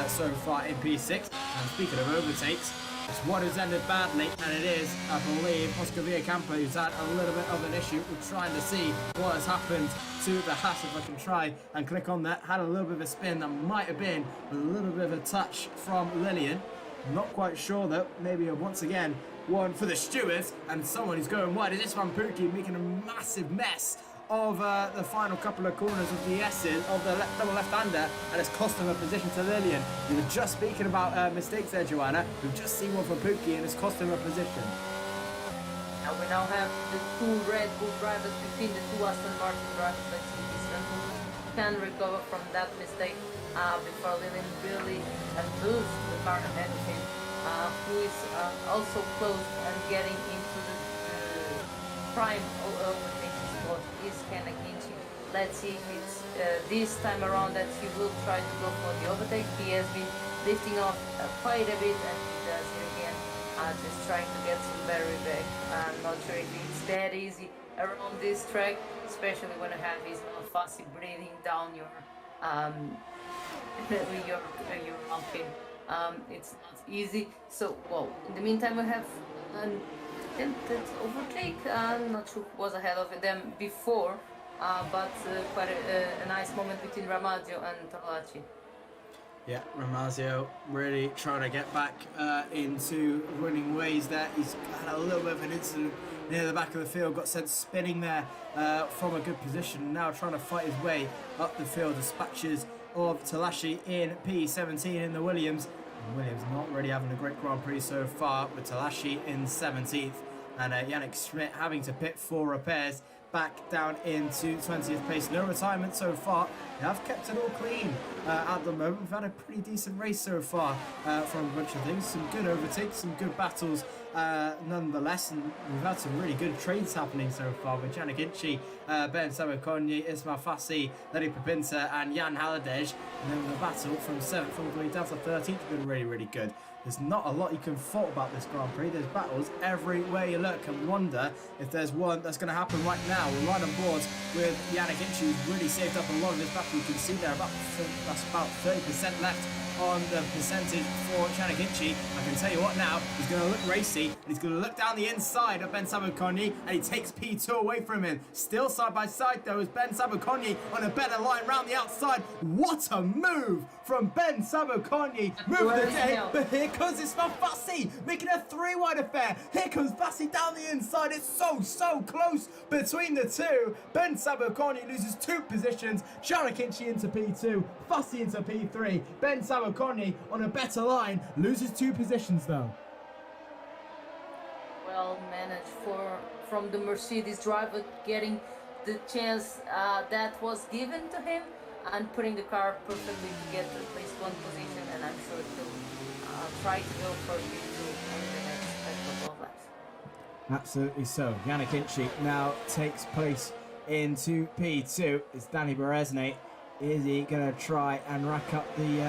C: so far in P6. And speaking of overtakes, it's one who's ended badly, and it is, I believe, Oscar Villacampa, who's had a little bit of an issue with trying to see what has happened to the Haas. If I can try and click on that, had a little bit of a spin that might have been a little bit of a touch from Lillian. I'm not quite sure though. Maybe once again one for the stewards, and someone who's going wide is Istvan Puki, making a massive mess of the final couple of corners of the S's, of the double left-hander, and it's cost him a position to Lillian. We were just speaking about mistakes there, Joanna. We've just seen one for Puki, and it's cost him a position.
D: Now we now have the two Red Bull drivers between the two Aston Martin drivers. Let's see if Istvan can recover from that mistake before Lillian really lose the car ahead of him, who is also close and getting into the prime overtaking spot is Akinci. Let's see if it's this time around that he will try to go for the overtake. He has been lifting off quite a bit, and he does it again, just trying to get some battery back. I'm not sure if it's that easy around this track, especially when you have his fussy breathing down your pumping. It's not easy. So, well, in the meantime, we have attempted overtake. I'm not sure who was ahead of them before, but quite a nice moment between Ramaggio and Tavolaci.
C: Yeah, Ramazio really trying to get back into winning ways there. He's had a little bit of an incident near the back of the field, got sent spinning there from a good position. Now trying to fight his way up the field. Dispatches of Talashi in P17 in the Williams. And Williams not really having a great Grand Prix so far, with Talashi in 17th. And Yannick Schmidt having to pit for repairs back down into 20th place. No retirement so far. They have kept it all clean at the moment. We've had a pretty decent race so far from a bunch of things. Some good overtakes, some good battles nonetheless. And we've had some really good trades happening so far with Janik Inchi, Ben Sabakonyi, Ismail Fassi, Lenny Pepinta and Jan Haladej. And then the battle from 7th all the way down to 13th has been really, really good. There's not a lot you can fault about this Grand Prix. There's battles everywhere you look, and wonder if there's one that's going to happen right now. We're right on board with Yannick Inchi, who's really saved up a lot of this battle. You can see there that's about 30% left on the percentage for Yannick Inchi. I can tell you what now, he's going to look racy, and he's going to look down the inside of Ben Sabakonyi, and he takes P2 away from him. Still side by side though is Ben Sabakonyi on a better line round the outside. What a move from Ben Sabakonyi. Move the day, but here comes Ismail Fassi, making a 3-wide affair. Here comes Fassi down the inside. It's so close between the two. Ben Sabakonyi loses 2 positions. Yannick Inchi into P2, Fassi into P3. Ben Sabakonyi on a better line loses 2 positions though.
D: Well managed from the Mercedes driver, getting the chance that was given to him and putting the car perfectly to get at least 1 position, and I'm sure he'll try to go for P2 on the next couple of laps.
C: Absolutely so. Yannick Inchi now takes place into P2. It's Danny Berezne. Is he going to try and rack up the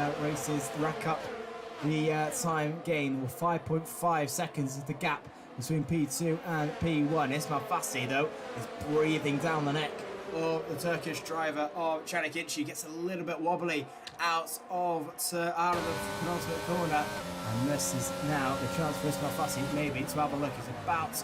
C: time gain? Well, 5.5 seconds is the gap between P2 and P1. Ismail Fassi, though, is breathing down the neck of the Turkish driver of Yannick Inchi. Gets a little bit wobbly out of the penultimate corner. And this is now the chance for Ismail Fassi maybe to have a look. It's about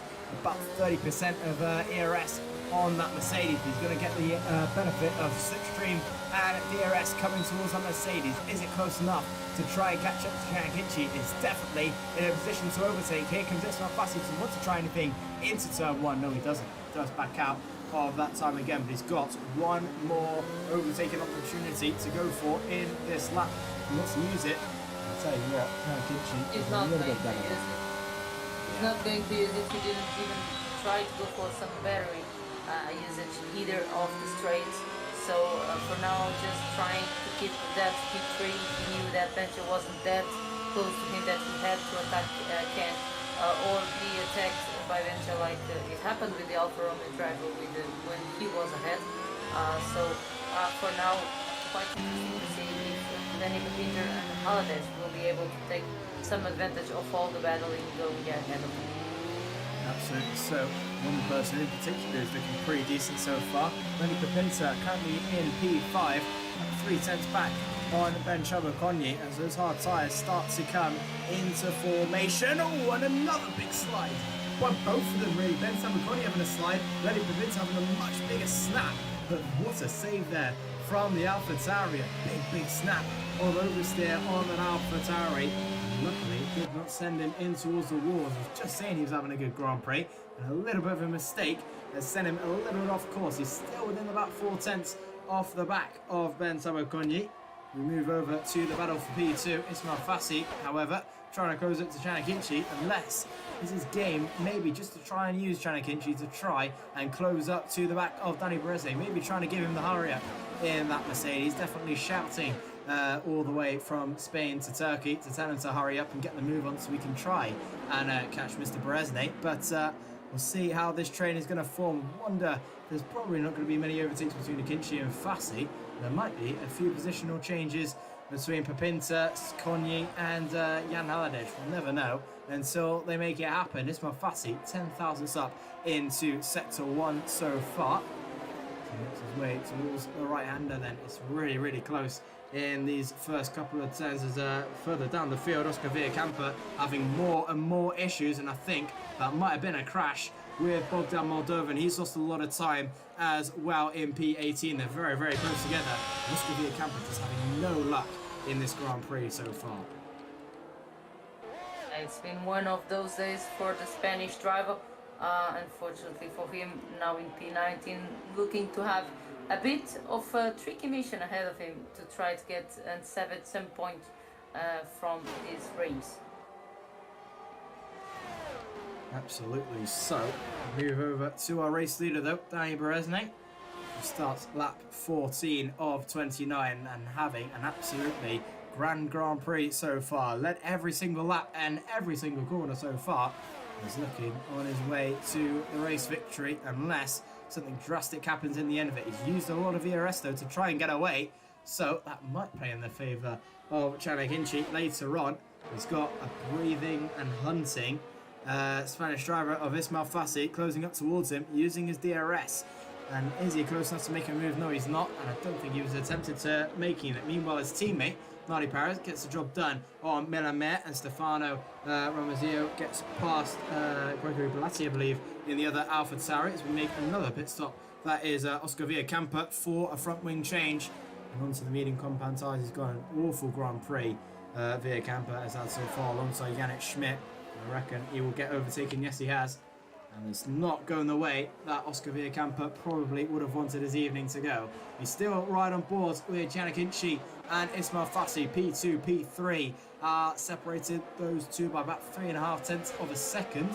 C: 30% of ERS on that Mercedes. He's going to get the benefit of slipstream and DRS coming towards that Mercedes. Is it close enough to try and catch up to Yannick Inchi? It's definitely in a position to overtake. Here comes Ismail Fassi. Does he want to try anything into turn 1? No, he doesn't. He does back out of that time again, but he's got one more overtaking opportunity to go for in this lap. He wants to use it. I'll tell you what, Yannick Inchi is a little bit better.
D: He's not going to use it. He didn't even try to go for some battery usage either of the straights. So for now, just trying to keep that P3. He knew that Bencher wasn't that close to him that he had to attack Ken or be attacked by Bencher like it happened with the Alfa Romeo driver when he was ahead. So for now, quite interesting to see if Danny Peter and Haladesh will be able to take some advantage of all the battling going ahead of him.
C: Absolutely so. One person in particular is looking pretty decent so far. Lenny Pepinta currently in P5, 3/10 back on Ben Sabakonyi as those hard tyres start to come into formation. Oh, and another big slide. Well, both of them really. Ben Sabakonyi having a slide, Lenny Pepinta having a much bigger snap. But what a save there from the AlphaTauri. Big snap of oversteer on an AlphaTauri. Luckily, did not send him in towards the walls. I was just saying he was having a good Grand Prix, and a little bit of a mistake has sent him a little bit off course. He's still within about 4/10 off the back of Ben Sabakonyi. We move over to the battle for P2. Ismail Fassi, however, trying to close it to Yannick Inchi, unless this is game, maybe just to try and use Yannick Inchi to try and close up to the back of Danny Berezne. Maybe trying to give him the hurry up in that Mercedes. Definitely shouting all the way from Spain to Turkey to tell him to hurry up and get the move on so we can try and catch Mr. Berezne. But we'll see how this train is going to form. Wonder, there's probably not going to be many overtakes between Akinci and Fassi. There might be a few positional changes between Pepinta, Konyi and Jan Haladej. We'll never know until they make it happen. Ismail Fassi, 10 thousandths up into Sector 1 so far. He makes his way towards the right-hander then. It's really close in these first couple of turns as further down the field, Oscar Villacampa having more and more issues, and I think that might have been a crash with Bogdan Moldovan. He's lost a lot of time as well in P18. They're very close together. Oscar Villacampa just having no luck in this Grand Prix so far.
D: It's been one of those days for the Spanish driver. Unfortunately for him, now in P19, looking to have a bit of a tricky mission ahead of him to try to get and save at some point from this race.
C: Absolutely. So, move over to our race leader though, Danny Berezne, who starts lap 14 of 29 and having an absolutely Grand Prix so far. Led every single lap and every single corner so far. He's looking on his way to the race victory unless something drastic happens in the end of it. He's used a lot of ERS though to try and get away, so that might play in the favour of Chana Hinchi later on. He's got a breathing and hunting Spanish driver of Ismail Fassi closing up towards him using his DRS. And is he close enough to make a move? No, he's not, and I don't think he was attempted to making it. Meanwhile, his teammate Marty Paris gets the job done on Melamed, and Stefano Ramazio gets past Gregory Belatti, I believe, in the other Alpha Tauri as we make another pit stop. That is Oscar Villacampa for a front wing change. And onto the medium compound tyres. He's got an awful Grand Prix. Villacampa has had so far alongside Yannick Schmidt. I reckon he will get overtaken. Yes, he has. And it's not going the way that Oscar Villacampa probably would have wanted his evening to go. He's still right on board with Gianni Hinchi and Ismail Fassi. P2, P3 separated those two by about 3.5 tenths of a second.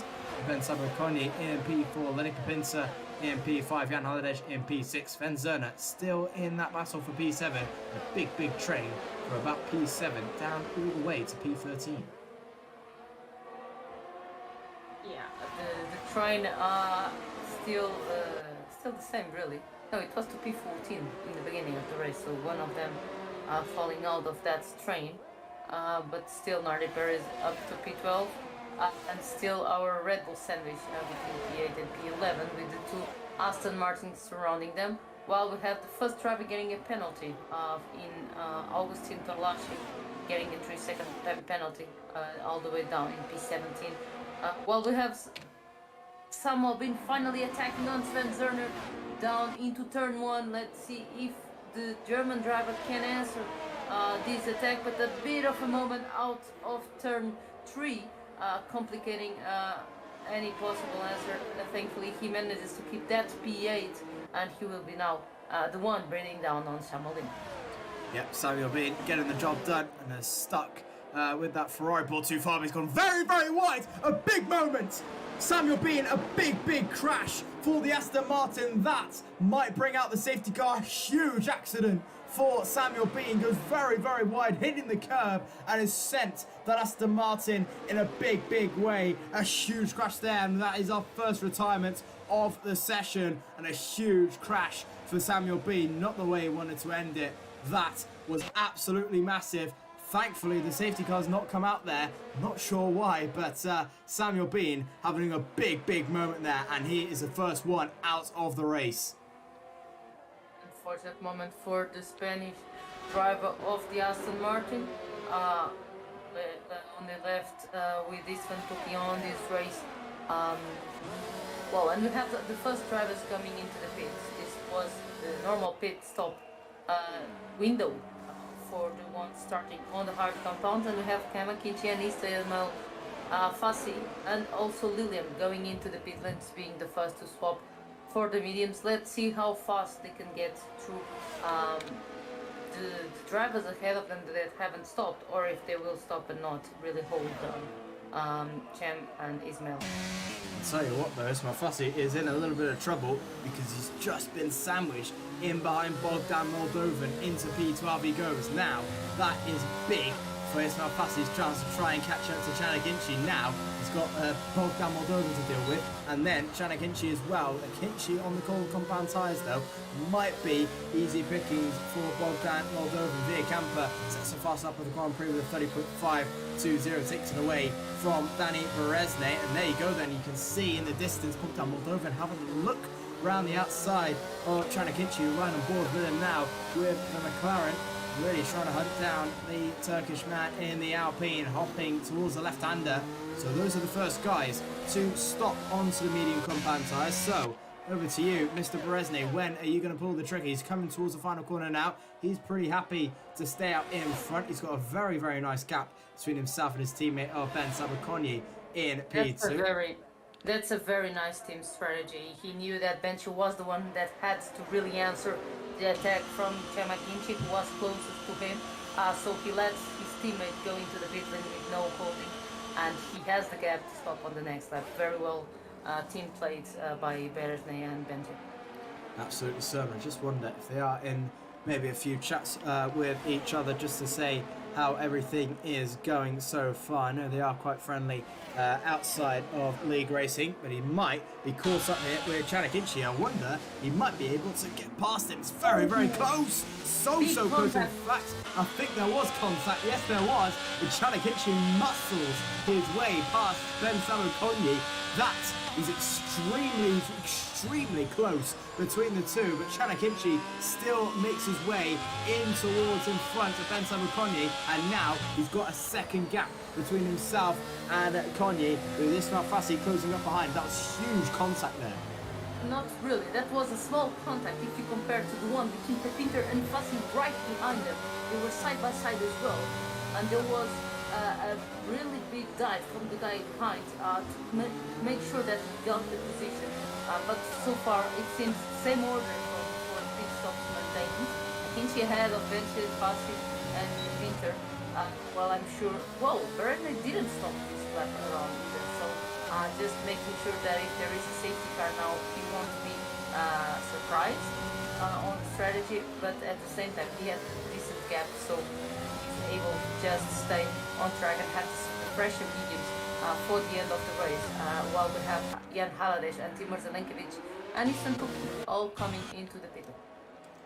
C: Ben Sabriconi in P4, Lenny Papinsa in P5, Jan Holiday in P6. Sven Zerner still in that battle for P7. A big train for about P7 down all the way to P13.
D: Yeah, the train still the same really. No, it was to P14 in the beginning of the race, so one of them falling out of that train. But still Nardi Perez up to P12, and still our Red Bull sandwich between P8 and P11 with the two Aston Martins surrounding them. While we have the first driver getting a penalty in Augustin Torlaci getting a 3-second penalty all the way down in P17. While we have Samuel been finally attacking on Sven Zerner down into turn 1. Let's see if the German driver can answer this attack, but a bit of a moment out of turn 3, complicating any possible answer. Thankfully he manages to keep that P8, and he will be now the one bringing down on Samuel Bean.
C: Yep, Samuel Bean getting the job done and has stuck with that Ferrari ball too far. He's gone very wide. A big moment. Samuel Bean, a big crash for the Aston Martin. That might bring out the safety car. Huge accident for Samuel Bean. Goes very wide, hitting the curb, and has sent that Aston Martin in a big way. A huge crash there, and that is our first retirement of the session, and a huge crash for Samuel Bean. Not the way he wanted to end it. That was absolutely massive. Thankfully, the safety car's not come out there. Not sure why, but Samuel Bean having a big moment there, and he is the first one out of the race.
D: Unfortunate moment for the Spanish driver of the Aston Martin. On the left, with this one taking on this race. Well, and we have the first drivers coming into the pits. This was the normal pit stop window for the one starting on the hard compound, and we have Kamakichi and Ismail Fassi and also Lilian going into the pit lanes, being the first to swap for the mediums. Let's see how fast they can get through the drivers ahead of them that haven't stopped, or if they will stop and not really hold Cem and Ismail.
C: I'll tell you what though, Ismail Fassi is in a little bit of trouble because he's just been sandwiched in behind Bogdan Moldovan into P12 he goes. Now, that is big for Ismail Fassi's chance to try and catch up to Chana Ginchi. Now, he's got Bogdan Moldovan to deal with, and then Chana Ginchi as well. Ginchi on the cold compound tyres though might be easy pickings for Bogdan Moldovan. Villacampa sets so fast up with the Grand Prix with a 30.520, takes it away from Danny Berezne. And there you go then, you can see in the distance Bogdan Moldovan having a look around the outside of Chana Ginchi, right on board with him now with the McLaren. Really trying to hunt down the Turkish man in the Alpine, hopping towards the left-hander. So those are the first guys to stop onto the medium compound tyres. So over to you, Mr. Berezny. When are you going to pull the trigger? He's coming towards the final corner now. He's pretty happy to stay out in front. He's got a very, very nice gap between himself and his teammate Ben Sabakonyi in P2.
D: That's a very nice team strategy. He knew that BenQ was the one that had to really answer the attack from Chemakinchi, who was closest to him. So he lets his teammate go into the pit lane with no holding, and he has the gap to stop on the next lap. Very well team played by Berezny and BenQ.
C: Absolutely, sir. I just wonder if they are in maybe a few chats with each other just to say how everything is going so far. I know they are quite friendly outside of league racing, but he might be caught up here with Chanakinchi. I wonder he might be able to get past him. It's very, very close. So close. In fact, I think there was contact. Yes, there was. But Chanakinchi muscles his way past Ben Sabakonyi. That is extremely close between the two, but Chanakinchi still makes his way in towards in front of Ben Sabakonyi, and now he's got a second gap between himself and Konyi, with Ismail Fassi closing up behind. That was huge contact there.
D: Not really. That was a small contact if you compare to the one between Pepinter and Fassi right behind them. They were side by side as well, and there was a really big dive from the guy behind to make sure that he got the position. But so far it seems the same order for pit stops maintained. Kinchi ahead of BenQ, Fassi and Winter. Well, I'm sure. Well, Berezny didn't stop this lap around either, so just making sure that if there is a safety car now, he won't be surprised on the strategy. But at the same time, he had a decent gap, so he's able to just stay on track and have the pressure mediums for the end of the race, while we have Jan Haladesh and Timur Zelenkovic and Istanbul all coming into the pit.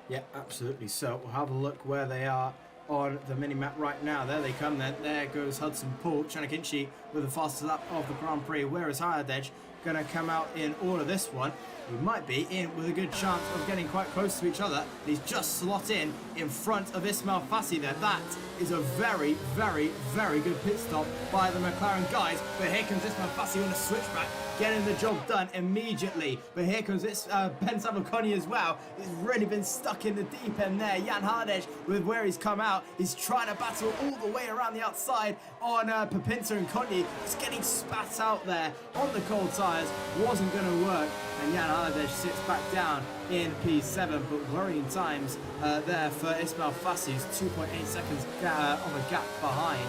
C: Yeah, absolutely. So we'll have a look where they are on the mini-map right now. There they come then. There goes Hudson Poole. Chanakinchi with the fastest lap of the Grand Prix. Where is Haladesh going to come out in order this one? We might be in with a good chance of getting quite close to each other. He's just slot in front of Ismail Fassi there. That is a very, very, very good pit stop by the McLaren guys. But here comes Ismail Fassi on a switchback, getting the job done immediately. But here comes Ben Sabakonyi as well. He's really been stuck in the deep end there. Jan Haladesh with where he's come out. He's trying to battle all the way around the outside on Pepinter and Konyi. He's getting spat out there on the cold tyres. Wasn't going to work. And Jan Haladesh sits back down in P7, but worrying times there for Ismail Fassi, who's 2.8 seconds of a gap behind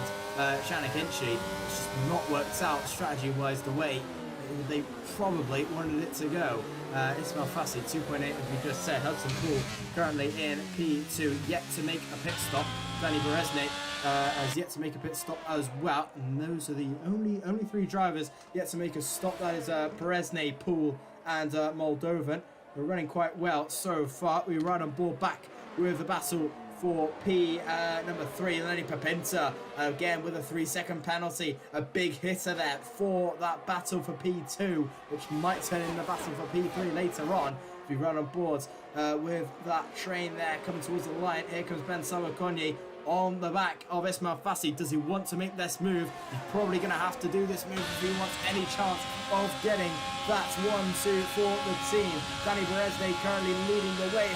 C: Chanakinchi. It's just not worked out strategy-wise the way they probably wanted it to go. Ismail Fassi, 2.8 as we just said. Hudson Poole currently in P2, yet to make a pit stop. Danny Berezny has yet to make a pit stop as well. And those are the only three drivers yet to make a stop. That is Berezny, Poole and Moldovan. We're running quite well so far. We run on board back with the battle for P number 3, Lenny Pepinter, again with a 3-second penalty. A big hitter there for that battle for P2, which might turn into the battle for P3 later on. If we run on board with that train there coming towards the line. Here comes Ben Sabakonyi on the back of Ismail Fassi. Does he want to make this move? He's probably going to have to do this move if he wants any chance of getting that 1-2 for the team. Danny Berezny currently leading the way.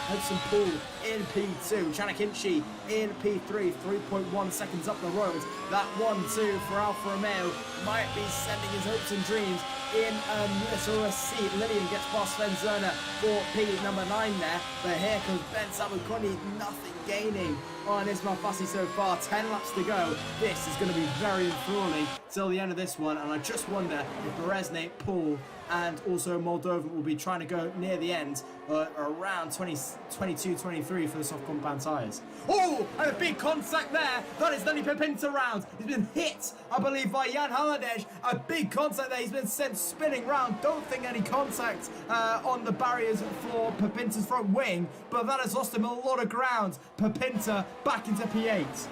C: Hudson Poole in P2. Chanakinchi in P3. 3.1 seconds up the road. That 1-2 for Alfa Romeo might be sending his hopes and dreams in a little receipt. Lillian gets past Sven Zerner for P number 9 there. But here comes Ben Sabakonyi. Nothing gaining on Ismail Fassi so far. 10 laps to go. This is going to be very enthralling till the end of this one. And I just wonder if Berezny, Poole and also Moldovan will be trying to go near the end around 22-23 for the soft compound tyres. Oh, and a big contact there. That is Lenny Pepinter round. He's been hit, I believe, by Jan Haladesh. A big contact there. He's been sent spinning round. Don't think any contact on the barriers for Pepinter's front wing, but that has lost him a lot of ground. Pepinter back into P8.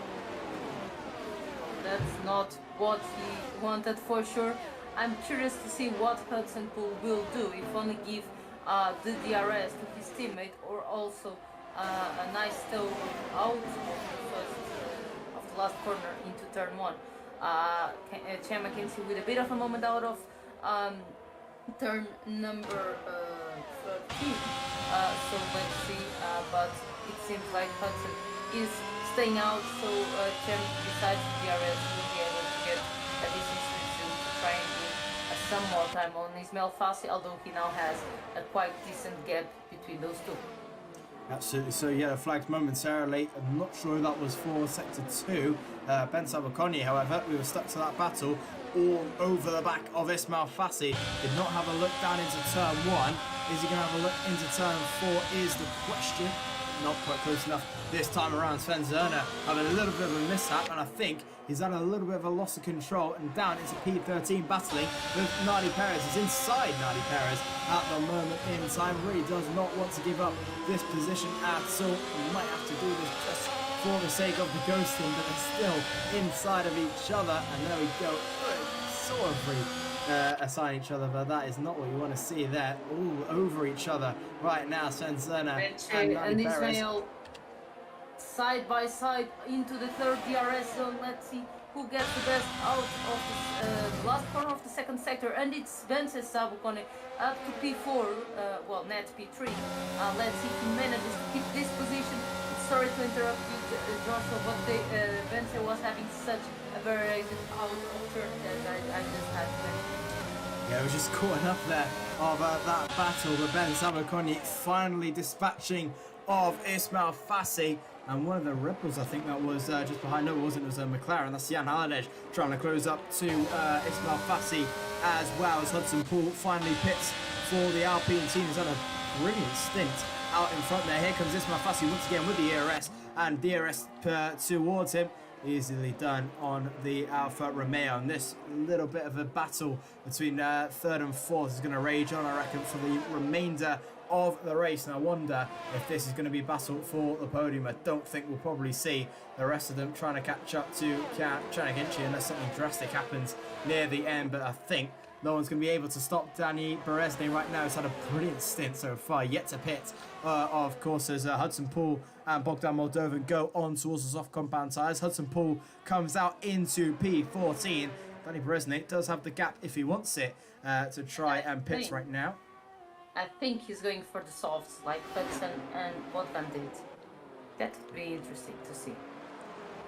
D: That's not what he wanted for sure. I'm curious to see what Hudson Poole will do, if only give the DRS to his teammate or also a nice toe out of the last corner into turn 1. Chema Kinsey with a bit of a moment out of turn number team. So let's see. But it seems like Hudson is staying out, so Chem, besides DRS, will be able to get a decent switch to try and do some more time on Ismail Fassi, although he now has a quite decent gap between those two.
C: Absolutely. So yeah, flagged momentarily. I'm not sure that was for sector 2. Ben Sabakoni, however, we were stuck to that battle all over the back of Ismail Fassi. Did not have a look down into turn 1. Is he going to have a look into turn 4 is the question. Not quite close enough this time around. Sven Zerner having a little bit of a mishap, and I think he's had a little bit of a loss of control and down into P13 battling with Nardi Perez. He's inside Nardi Perez at the moment in time. Really does not want to give up this position at all. He might have to do this just for the sake of the ghosting, but they're still inside of each other. And there we go. Sort of assign each other, but that is not what you want to see there. All over each other right now. Sven Zerner
D: and Ismail side by side into the third DRS zone. Let's see who gets the best out of the last corner of the second sector, and it's Bence Sabukone up to P4, well, net P3. Let's see if he manages to keep this position. Sorry to interrupt you, Joshua, but Bence was having such a very good out of turn that I just had to.
C: Yeah, it was just caught up there of that battle, but Ben Sabakoni finally dispatching of Ismail Fassi. And one of the ripples, I think that was just behind, no it wasn't, it was McLaren. That's Jan Halliday trying to close up to Ismail Fassi as well as Hudson Poole finally pits for the Alpine team. He's had a brilliant stint out in front there. Here comes Ismail Fassi once again with the ERS, and DRS towards him. Easily done on the Alfa Romeo, and this little bit of a battle between third and fourth is going to rage on, I reckon, for the remainder of the race. And I wonder if this is going to be battle for the podium. I don't think we'll probably see the rest of them trying to catch up to Chanaginchi unless something drastic happens near the end, but I think no one's going to be able to stop Danny Berezny right now. He's had a brilliant stint so far, yet to pit. Of course, as Hudson Poole and Bogdan Moldovan go on towards the soft compound tyres. Hudson Poole comes out into P14. Danny Berezny does have the gap if he wants it to try and pit right now.
D: I think he's going for the softs like Hudson and Bogdan did. That would be interesting to see.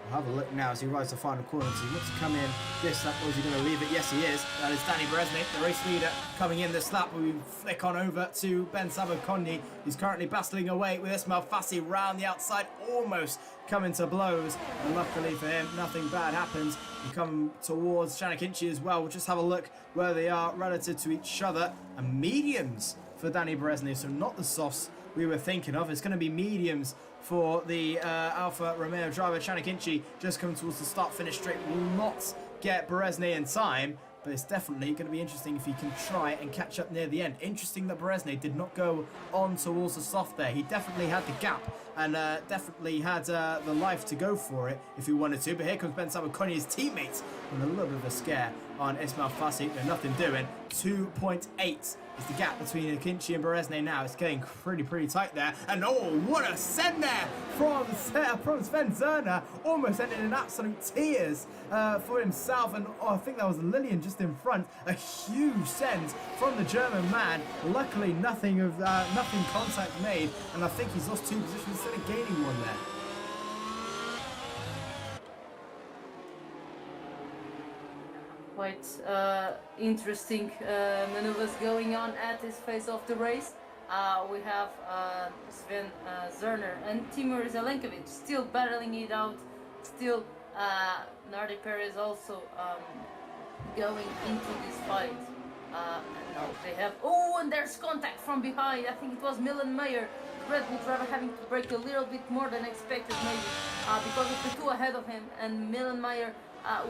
C: We'll have a look now as he rides the final corner. So he wants to come in this lap, or is he going to leave it? Yes, he is. That is Danny Berezny, the race leader, coming in this lap. We flick on over to Ben Sabakoni. He's currently battling away with Ismail Fassi round the outside, almost coming to blows. And luckily for him, nothing bad happens. We come towards Chanakinchi as well. We'll just have a look where they are relative to each other. And mediums for Danny Berezny, so not the softs we were thinking of. It's going to be mediums for the Alfa Romeo driver. Chanakinchi just coming towards the start-finish straight. Will not get Berezny in time, but it's definitely going to be interesting if he can try and catch up near the end. Interesting that Berezny did not go on towards the soft there. He definitely had the gap and definitely had the life to go for it if he wanted to. But here comes Ben Sabakoni, his teammates, with a little bit of a scare on Ismail Fassi. They're nothing doing. 2.8 is the gap between Akinci and Berezny now. It's getting pretty tight there. And oh, what a send there from Sven Zerner. Almost ended in absolute tears for himself. And oh, I think that was Lillian just in front. A huge send from the German man. Luckily, nothing contact made. And I think he's lost 2 positions instead of gaining 1 there.
D: Quite interesting maneuvers going on at this phase of the race. We have Sven Zerner and Timur Zelenkovic still battling it out. Still, Nardi Perez also going into this fight. And now they have... Oh, and there's contact from behind. I think it was Milan Mayer, Red Bull driver, having to brake a little bit more than expected maybe because of the 2 ahead of him. And Milan Mayer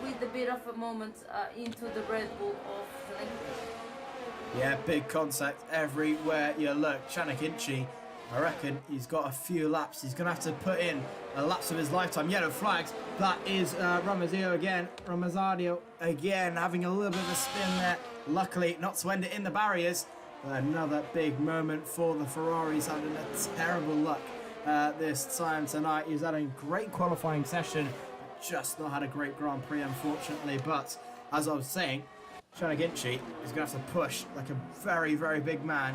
D: with a bit of a moment into the Red Bull of Zelenkovic.
C: Yeah, big contact everywhere you look. Chanakinchi, I reckon he's got a few laps. He's going to have to put in a laps of his lifetime. Yellow flags. That is Ramazario again, having a little bit of a spin there. Luckily, not to end it in the barriers. But another big moment for the Ferraris, having a terrible luck this time tonight. He's had a great qualifying session. Just not had a great Grand Prix, unfortunately. But as I was saying, Chanaginchi is going to have to push like a very, very big man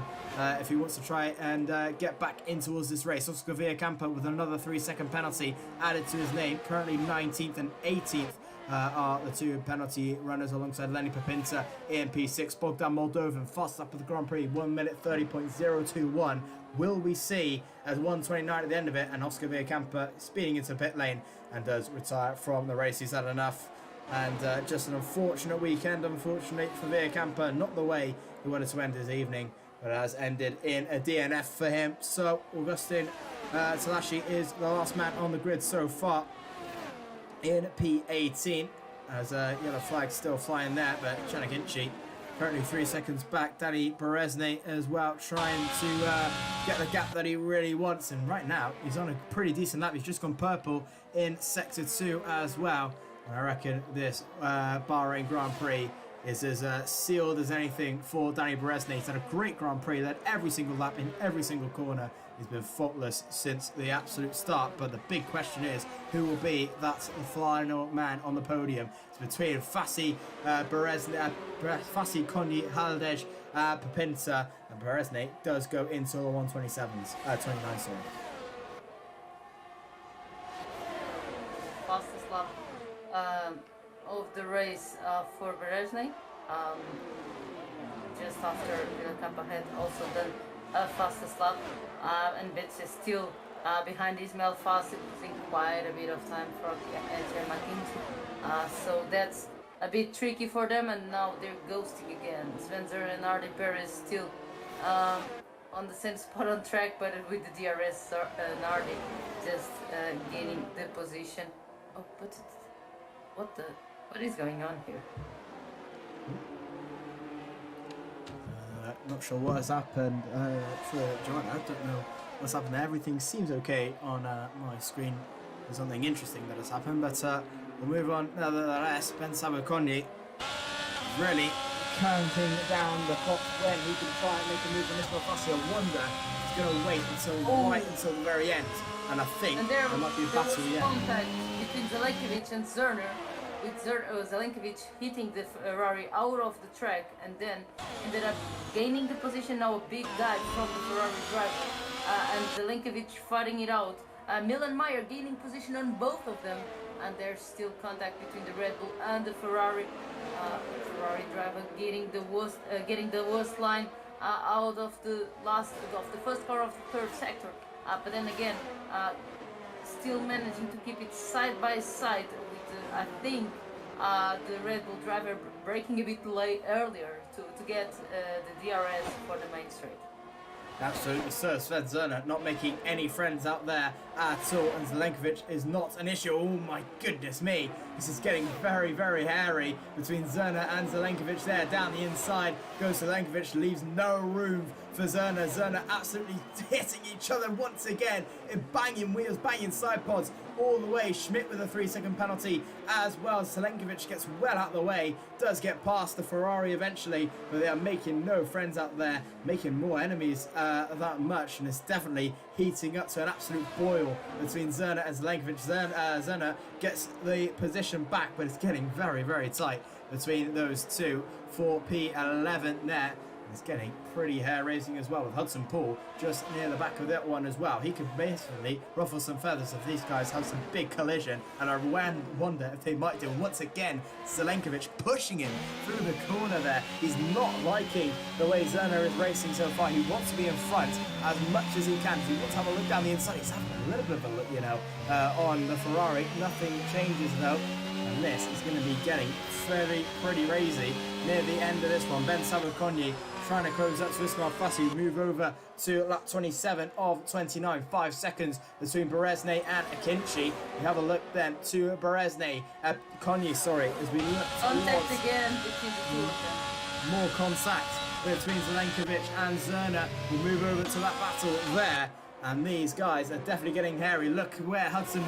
C: if he wants to try and get back in towards this race. Oscar Villacampa with another 3-second penalty added to his name. Currently 19th and 18th are the two penalty runners alongside Lenny Papinta in P6. Bogdan Moldovan fast up at the Grand Prix, 1 minute 30.021. Will we see as 1:29 at the end of it, and Oscar Villacampa speeding into pit lane and does retire from the race. He's had enough. And just an unfortunate weekend, unfortunately for Villacampa, not the way he wanted to end his evening, but it has ended in a DNF for him. So Augustin Talashi is the last man on the grid so far in P18, as yellow flag still flying there, but Chanaginchi currently 3 seconds back. Danny Berezny as well, trying to get the gap that he really wants, and right now he's on a pretty decent lap. He's just gone purple in Sector 2 as well. I reckon this Bahrain Grand Prix is as sealed as anything for Danny Berezny. He's had a great Grand Prix, led every single lap in every single corner. He's been faultless since the absolute start, but the big question is who will be that final man on the podium. It's between Fassi, Berezny, Fassi, Konyi, Haldej, Papinta, and Berezny does go into the 127s, 29, sorry.
D: Fastest lap of the race for Berezny. Just after Villacampa had also done a fastest lap, and Bits is still behind Ismail Fassi, losing quite a bit of time for Etienne McKinsey. So that's a bit tricky for them, and now they're ghosting again. Spencer and Artie Perez still on the same spot on track, but with the DRS, Nardi just gaining the position. Oh, but what is going on here?
C: Not sure what has happened for John. I don't know what's happened there. Everything seems okay on my screen. There's something interesting that has happened, but we'll move on. Nevertheless, Ben Sabakonyi really counting down the clock when he can try and make a move on this Fassi. I wonder if he's going to wait until right until the very end. And I think there might be a battle yet.
D: Contact between Zelenkovic and Zerner, with Zelenkovic hitting the Ferrari out of the track and then ended up gaining the position, now a big dive from the Ferrari driver, and Zelenkovic fighting it out. Milan Meyer gaining position on both of them, and there's still contact between the Red Bull and the Ferrari. Ferrari driver getting the worst line out of the first car of the third sector. But then again, still managing to keep it side by side with, I think, the Red Bull driver braking a bit late earlier to get the DRS for the main straight.
C: Absolutely, Sir Sven Zerner not making any friends out there at all, and Zelenkovic is not an issue. Oh my goodness me, this is getting very, very hairy between Zerner and Zelenkovic there. Down the inside goes Zelenkovic, leaves no room for Zerner. Zerner absolutely hitting each other once again, banging wheels, banging side pods all the way. Schmidt with a 3-second penalty as well. Zelenkovic gets well out of the way, does get past the Ferrari eventually, but they are making no friends out there, making more enemies that much, and it's definitely heating up to an absolute boil between Zerner and Zelenkovic. Zerner gets the position back, but it's getting very, very tight between those two for P11 there. It's getting pretty hair-raising as well, with Hudson Poole just near the back of that one as well. He could basically ruffle some feathers if these guys have some big collision, and I wonder if they might do. Once again, Zelenkovic pushing him through the corner there. He's not liking the way Zerner is racing so far. He wants to be in front as much as he can. He wants to have a look down the inside. He's having a little bit of a look, on the Ferrari. Nothing changes though. And this is going to be getting pretty racy near the end of this one. Ben Sabakonyi trying to close up to Ismail Fassi. Move over to lap 27 of 29. 5 seconds between Berezny and Akinci. We have a look then to Berezny. Konyi, sorry, as we look
D: contact again between the two of them.
C: More contact between Zelenkovic and Zerner. We'll move over to that battle there. And these guys are definitely getting hairy. Look where Hudson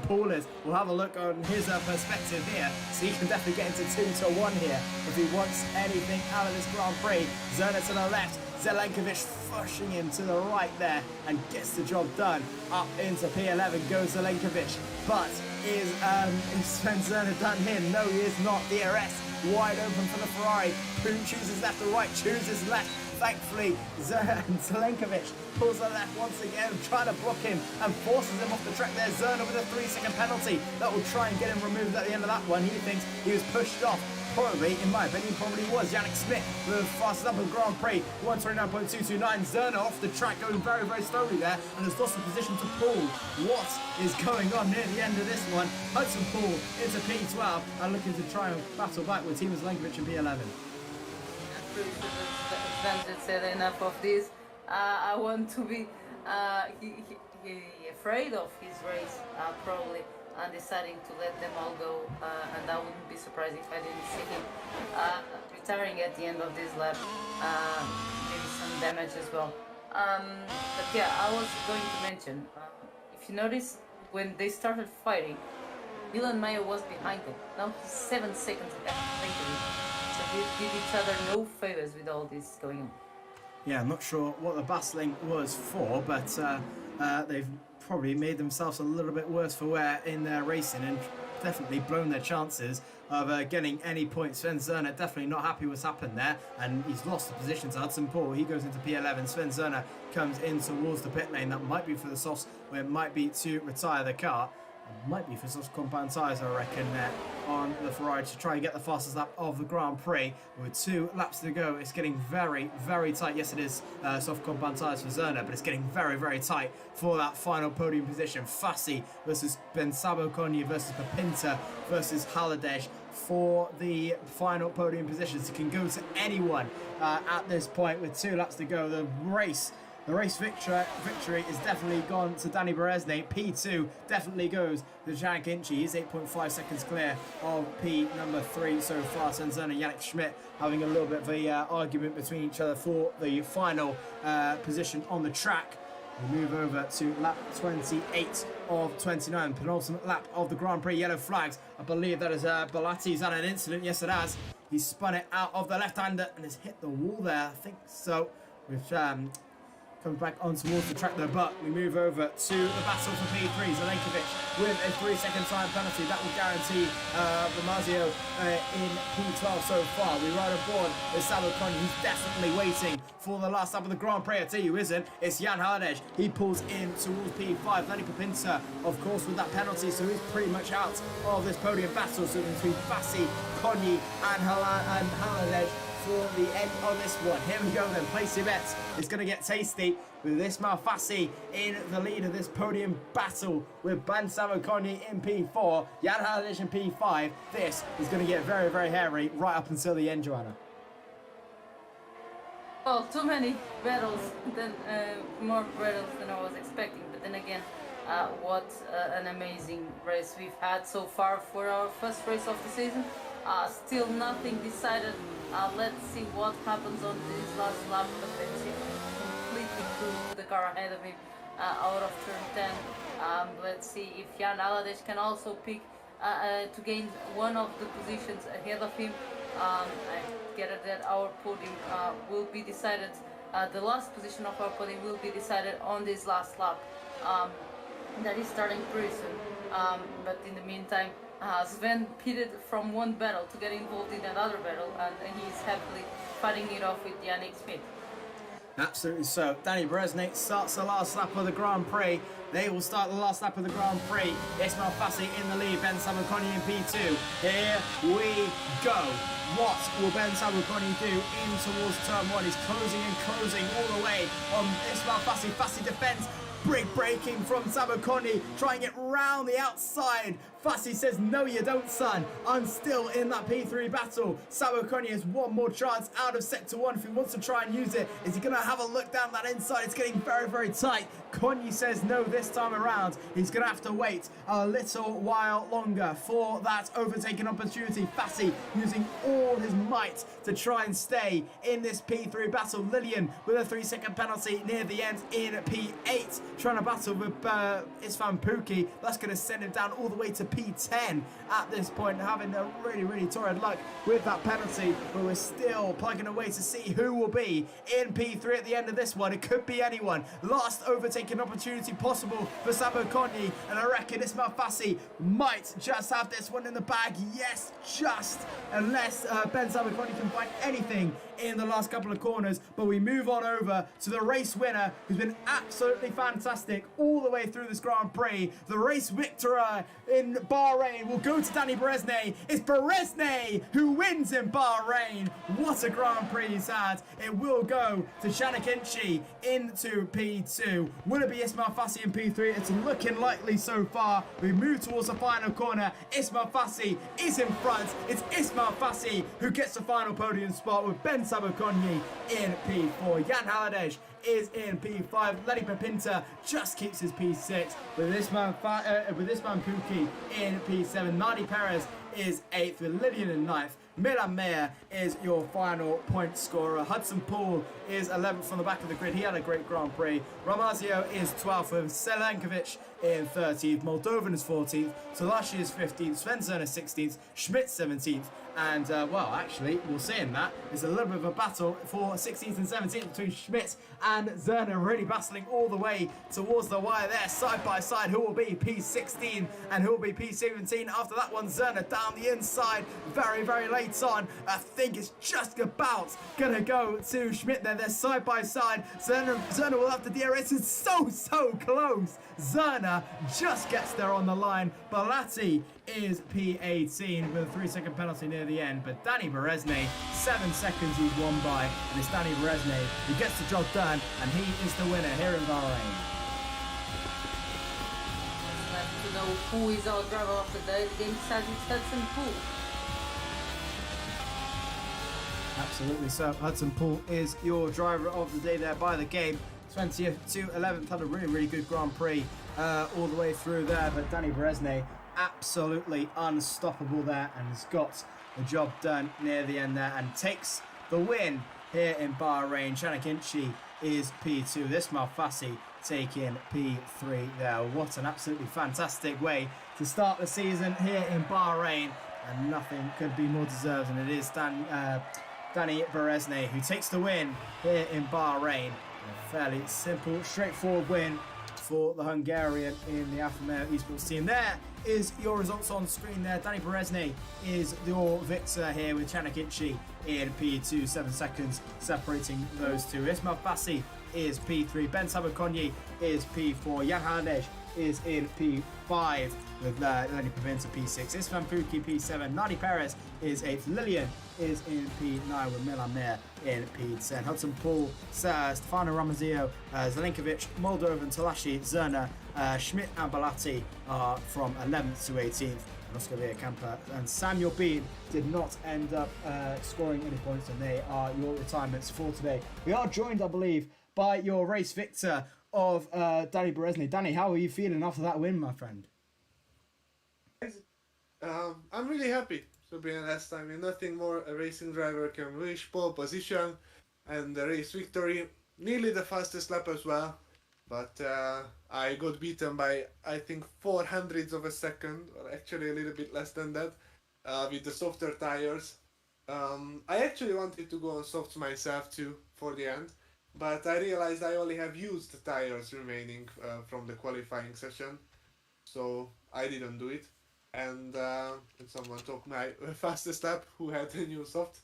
C: Poole is. We'll have a look on his perspective here. So he can definitely get into 2-1 here if he wants anything out of this Grand Prix. Zerner to the left. Zelenkovic pushing him to the right there and gets the job done. Up into P11 goes Zelenkovic. But is Sven Zerner done here? No, he is not. DRS wide open for the Ferrari. Who chooses left or right? Chooses left. Thankfully, Zelenkovic pulls the left once again, trying to block him and forces him off the track there. Zerner with a 3-second penalty. That will try and get him removed at the end of that one. He thinks he was pushed off. Probably, in my opinion, probably was. Yannick Schmidt, the fastest up of the Grand Prix, 129.229. Zerner off the track, going very, very slowly there, and has lost the position to Paul. What is going on near the end of this one? Hudson Paul into P12 and looking to try and battle back with Timo Zelenkovic in P11.
D: Sven just said enough of this. I want to be afraid of his race, probably, and deciding to let them all go. And I wouldn't be surprised if I didn't see him retiring at the end of this lap. Maybe some damage as well. But yeah, I was going to mention, if you notice, when they started fighting, Milan Mayer was behind them. Now he's 7 seconds after victory. So they did each other no favors with all this going on.
C: Yeah, I'm not sure what the battling was for, but they've probably made themselves a little bit worse for wear in their racing and definitely blown their chances of getting any points. Sven Zerner definitely not happy what's happened there, and he's lost the position to Hudson Paul. He goes into P11. Sven Zerner comes in towards the pit lane. That might be for the softs, where it might be to retire the car. It might be for soft compound tyres, I reckon, on the Ferrari to try and get the fastest lap of the Grand Prix. With 2 laps to go, it's getting very, very tight. Yes, it is soft compound tyres for Zerner, but it's getting very, very tight for that final podium position. Fassi versus Bensabo Konya versus Papinta versus Haladej for the final podium positions. It can go to anyone at this point with 2 laps to go. The race victory is definitely gone to Danny Berezne. P2 definitely goes to Jan Kinchi. He's 8.5 seconds clear of P number 3 so far. Sven Zerner and Yannick Schmidt having a little bit of a argument between each other for the final position on the track. We move over to lap 28 of 29, penultimate lap of the Grand Prix. Yellow flags. I believe that is Balati's had an incident. Yes, it has. He's spun it out of the left-hander and has hit the wall there. I think so. Which comes back on towards the track there, but we move over to the battle for P3. Zelenkovic with a 3-second time penalty. That will guarantee Ramazio in P12 so far. We ride aboard with Sabo Konya, who's definitely waiting for the last lap of the Grand Prix. I tell you who isn't. It's Jan Haladej. He pulls in towards P5. Danny Papinta, of course, with that penalty, so he's pretty much out of this podium battle. So between Fassi, Konya and Haladej for the end of this one. Here we go then, place your bets. It's going to get tasty with Ismail Fassi in the lead of this podium battle with Bensabo Konya in P4, Jan Haladej in P5. This is going to get very, very hairy right up until the end, Joanna.
D: Well, too many battles, more battles than I was expecting, but then again, what an amazing race we've had so far for our first race of the season. Still nothing decided. Let's see what happens on this last lap. But BenQ completely threw the car ahead of him out of turn 10. Let's see if Jan Haladej can also pick to gain one of the positions ahead of him. I get it that our podium will be decided. The last position of our podium will be decided on this last lap. That is starting pretty soon. But in the meantime, Sven pitted from one battle to get involved in another battle, and he's happily fighting it off with Yannick Schmidt.
C: Absolutely so. Danny Berezne starts the last lap of the Grand Prix. They will start the last lap of the Grand Prix. Ismail Fassi in the lead, Bensabo Konya in P2. Here we go. What will Bensabo Konya do in towards turn 1? He's closing and closing all the way on Ismail Fassi. Fassi defends. Brick breaking from Sabo Konya, trying it round the outside. Fassi says, no you don't, son. I'm still in that P3 battle. Sabo Konya has one more chance out of sector 1 if he wants to try and use it. Is he going to have a look down that inside? It's getting very, very tight. Konya says no this time around. He's going to have to wait a little while longer for that overtaking opportunity. Fassi using all his might to try and stay in this P3 battle. Lillian with a 3-second penalty near the end in P8. trying to battle with Isfan Pookie. That's going to send him down all the way to P10 at this point, having a really torrid luck with that penalty. But we're still plugging away to see who will be in P3 at the end of this one. It could be anyone. Last overtaking opportunity possible for Sabo Konyi, and I reckon Ismail Fassi might just have this one in the bag. Yes, just, unless Ben Sabo Konyi can find anything in the last couple of corners. But we move on over to the race winner, who's been absolutely fantastic all the way through this Grand Prix. The race victor in Bahrain will go to Danny Berezne. It's Berezne who wins in Bahrain. What a Grand Prix he's had. It will go to Shanakinchi into P2. Will it be Ismail Fassi in P3? It's looking likely so far. We move towards the final corner. Ismail Fassi is in front. It's Ismail Fassi who gets the final podium spot with Ben Sabo Konyi in P4. Jan Haladej is in P5. Lenny Pepinta just keeps his P6 with Ismail Pookie in P7. Nadi Perez is 8th with Lillian in 9th. Milan Mayer is your final point scorer. Hudson Poole is 11th from the back of the grid. He had a great Grand Prix. Ramazio is 12th with Selenkovic in 13th. Moldovan is 14th. Talashi is 15th. Svensson is 16th. Schmidt 17th. And, well, actually, we'll see in that. There's a little bit of a battle for 16th and 17th between Schmidt and Zerner, really battling all the way towards the wire there, side by side. Who will be P16 and who will be P17? After that one, Zerner down the inside, very late on. I think it's just about going to go to Schmidt there. They're side by side. Zerner will have to DRS. It's so close. Zerner just gets there on the line. Balati is P18 with a 3-second penalty near the end, but Danny Berezne, 7 seconds he's won by, and it's Danny Berezne who gets the job done, and he is the winner here in Bahrain.
D: Left to know who is our driver of the day. The game decides it's Hudson Poole.
C: Absolutely, so Hudson Poole is your driver of the day there by the game. 20th to 11th, had a really good Grand Prix all the way through there, but Danny Berezne absolutely unstoppable there and has got the job done near the end there and takes the win here in Bahrain. Shanakinchi is P2. Ismail Fassi taking P3 there. What an absolutely fantastic way to start the season here in Bahrain, and nothing could be more deserved, and it is Danny Berezne who takes the win here in Bahrain. A fairly simple, straightforward win for the Hungarian in the Alfa Romeo esports team. There is your results on screen there. Danny Berezne is your victor here with Shanakinchi in P2, 7 seconds separating those two. Ismail Fassi is P3, Ben Sabo Konyi is P4, Jan Haladej is in P5 with Lenny Pepinta P6, Isfan Pookie P7, Nadi Perez is 8th, Lillian is in P9 with Milan Mayer in P10. Hudson Poole, Stefano Ramazio, Zelenkovic, Moldovan, Talashi, Zerner, Schmidt and Balati are from 11th to 18th. And Oscar Villacampa and Samuel Bean did not end up scoring any points, and they are your retirements for today. We are joined, I believe, by your race victor of Danny Berezne. Danny, how are you feeling after that win, my friend?
E: I'm really happy to be honest. I mean, nothing more a racing driver can wish. Pole position and the race victory. Nearly the fastest lap as well, but I got beaten by, I think, 400ths of a second, or actually a little bit less than that, with the softer tires. I actually wanted to go on softs myself too for the end, but I realized I only have used tires remaining from the qualifying session, so I didn't do it. And someone took my fastest lap who had a new soft.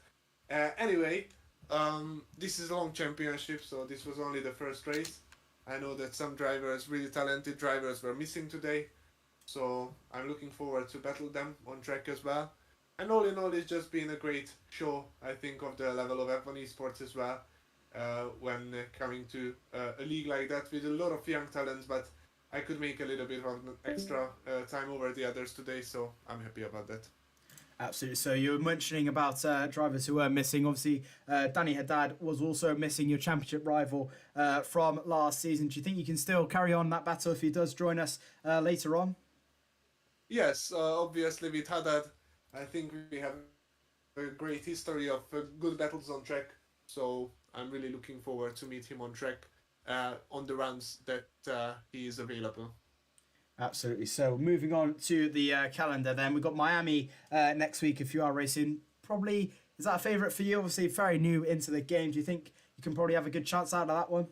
E: Anyway, this is a long championship, so this was only the first race. I know that some drivers, really talented drivers, were missing today, so I'm looking forward to battle them on track as well. And all in all, it's just been a great show, I think, of the level of F1 esports as well, when coming to a league like that with a lot of young talents, but I could make a little bit of an extra time over the others today, so I'm happy about that.
C: Absolutely. So you were mentioning about drivers who were missing. Obviously, Danny Haddad was also missing, your championship rival from last season. Do you think you can still carry on that battle if he does join us later on?
E: Yes, obviously with Haddad, I think we have a great history of good battles on track, so I'm really looking forward to meet him on track on the runs that he is available.
C: Absolutely. So moving on to the calendar then, we've got Miami next week if you are racing. Probably, is that a favourite for you? Obviously very new into the game. Do you think you can probably have a good chance out of that one?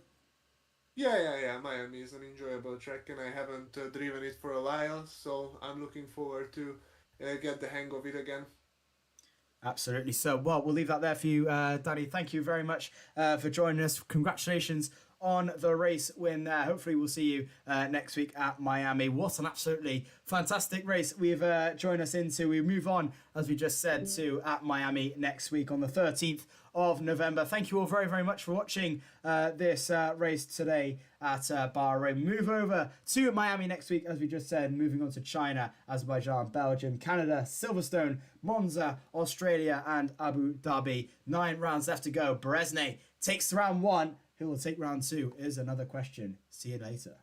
E: Yeah. Miami is an enjoyable track, and I haven't driven it for a while, so I'm looking forward to get the hang of it again.
C: Absolutely. So, well, we'll leave that there for you, Danny. Thank you very much for joining us. Congratulations on the race win there. Hopefully we'll see you next week at Miami. What an absolutely fantastic race we've joined us into. We move on, as we just said, to at Miami next week on the 13th of November. Thank you all very, very much for watching this race today at Bahrain. Move over to Miami next week, as we just said, moving on to China, Azerbaijan, Belgium, Canada, Silverstone, Monza, Australia, and Abu Dhabi. 9 rounds left to go. Berezne takes round 1. Who will take round 2 is another question. See you later.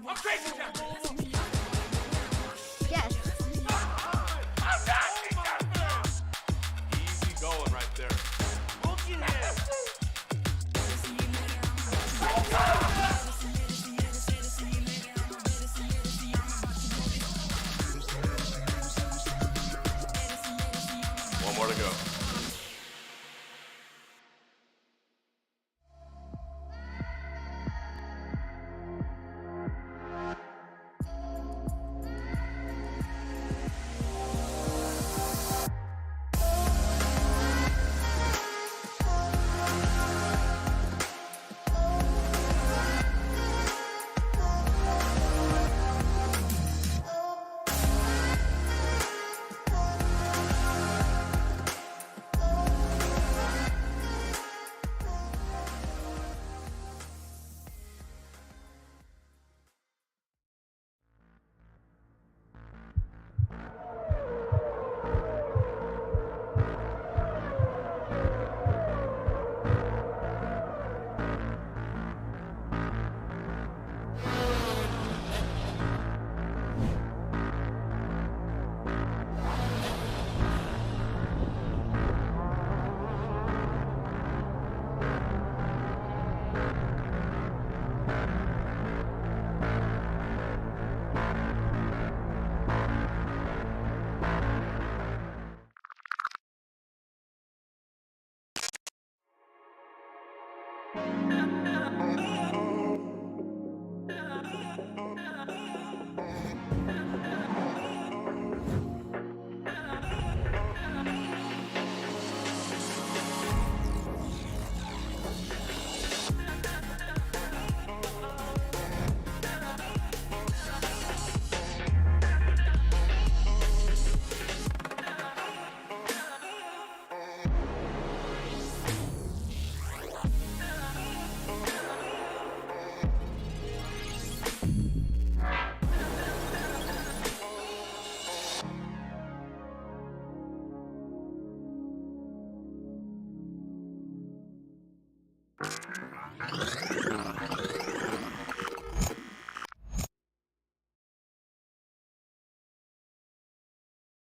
A: I'm crazy champion.
B: Yes.
A: Easy going right there. Look at him. One more to go.
C: and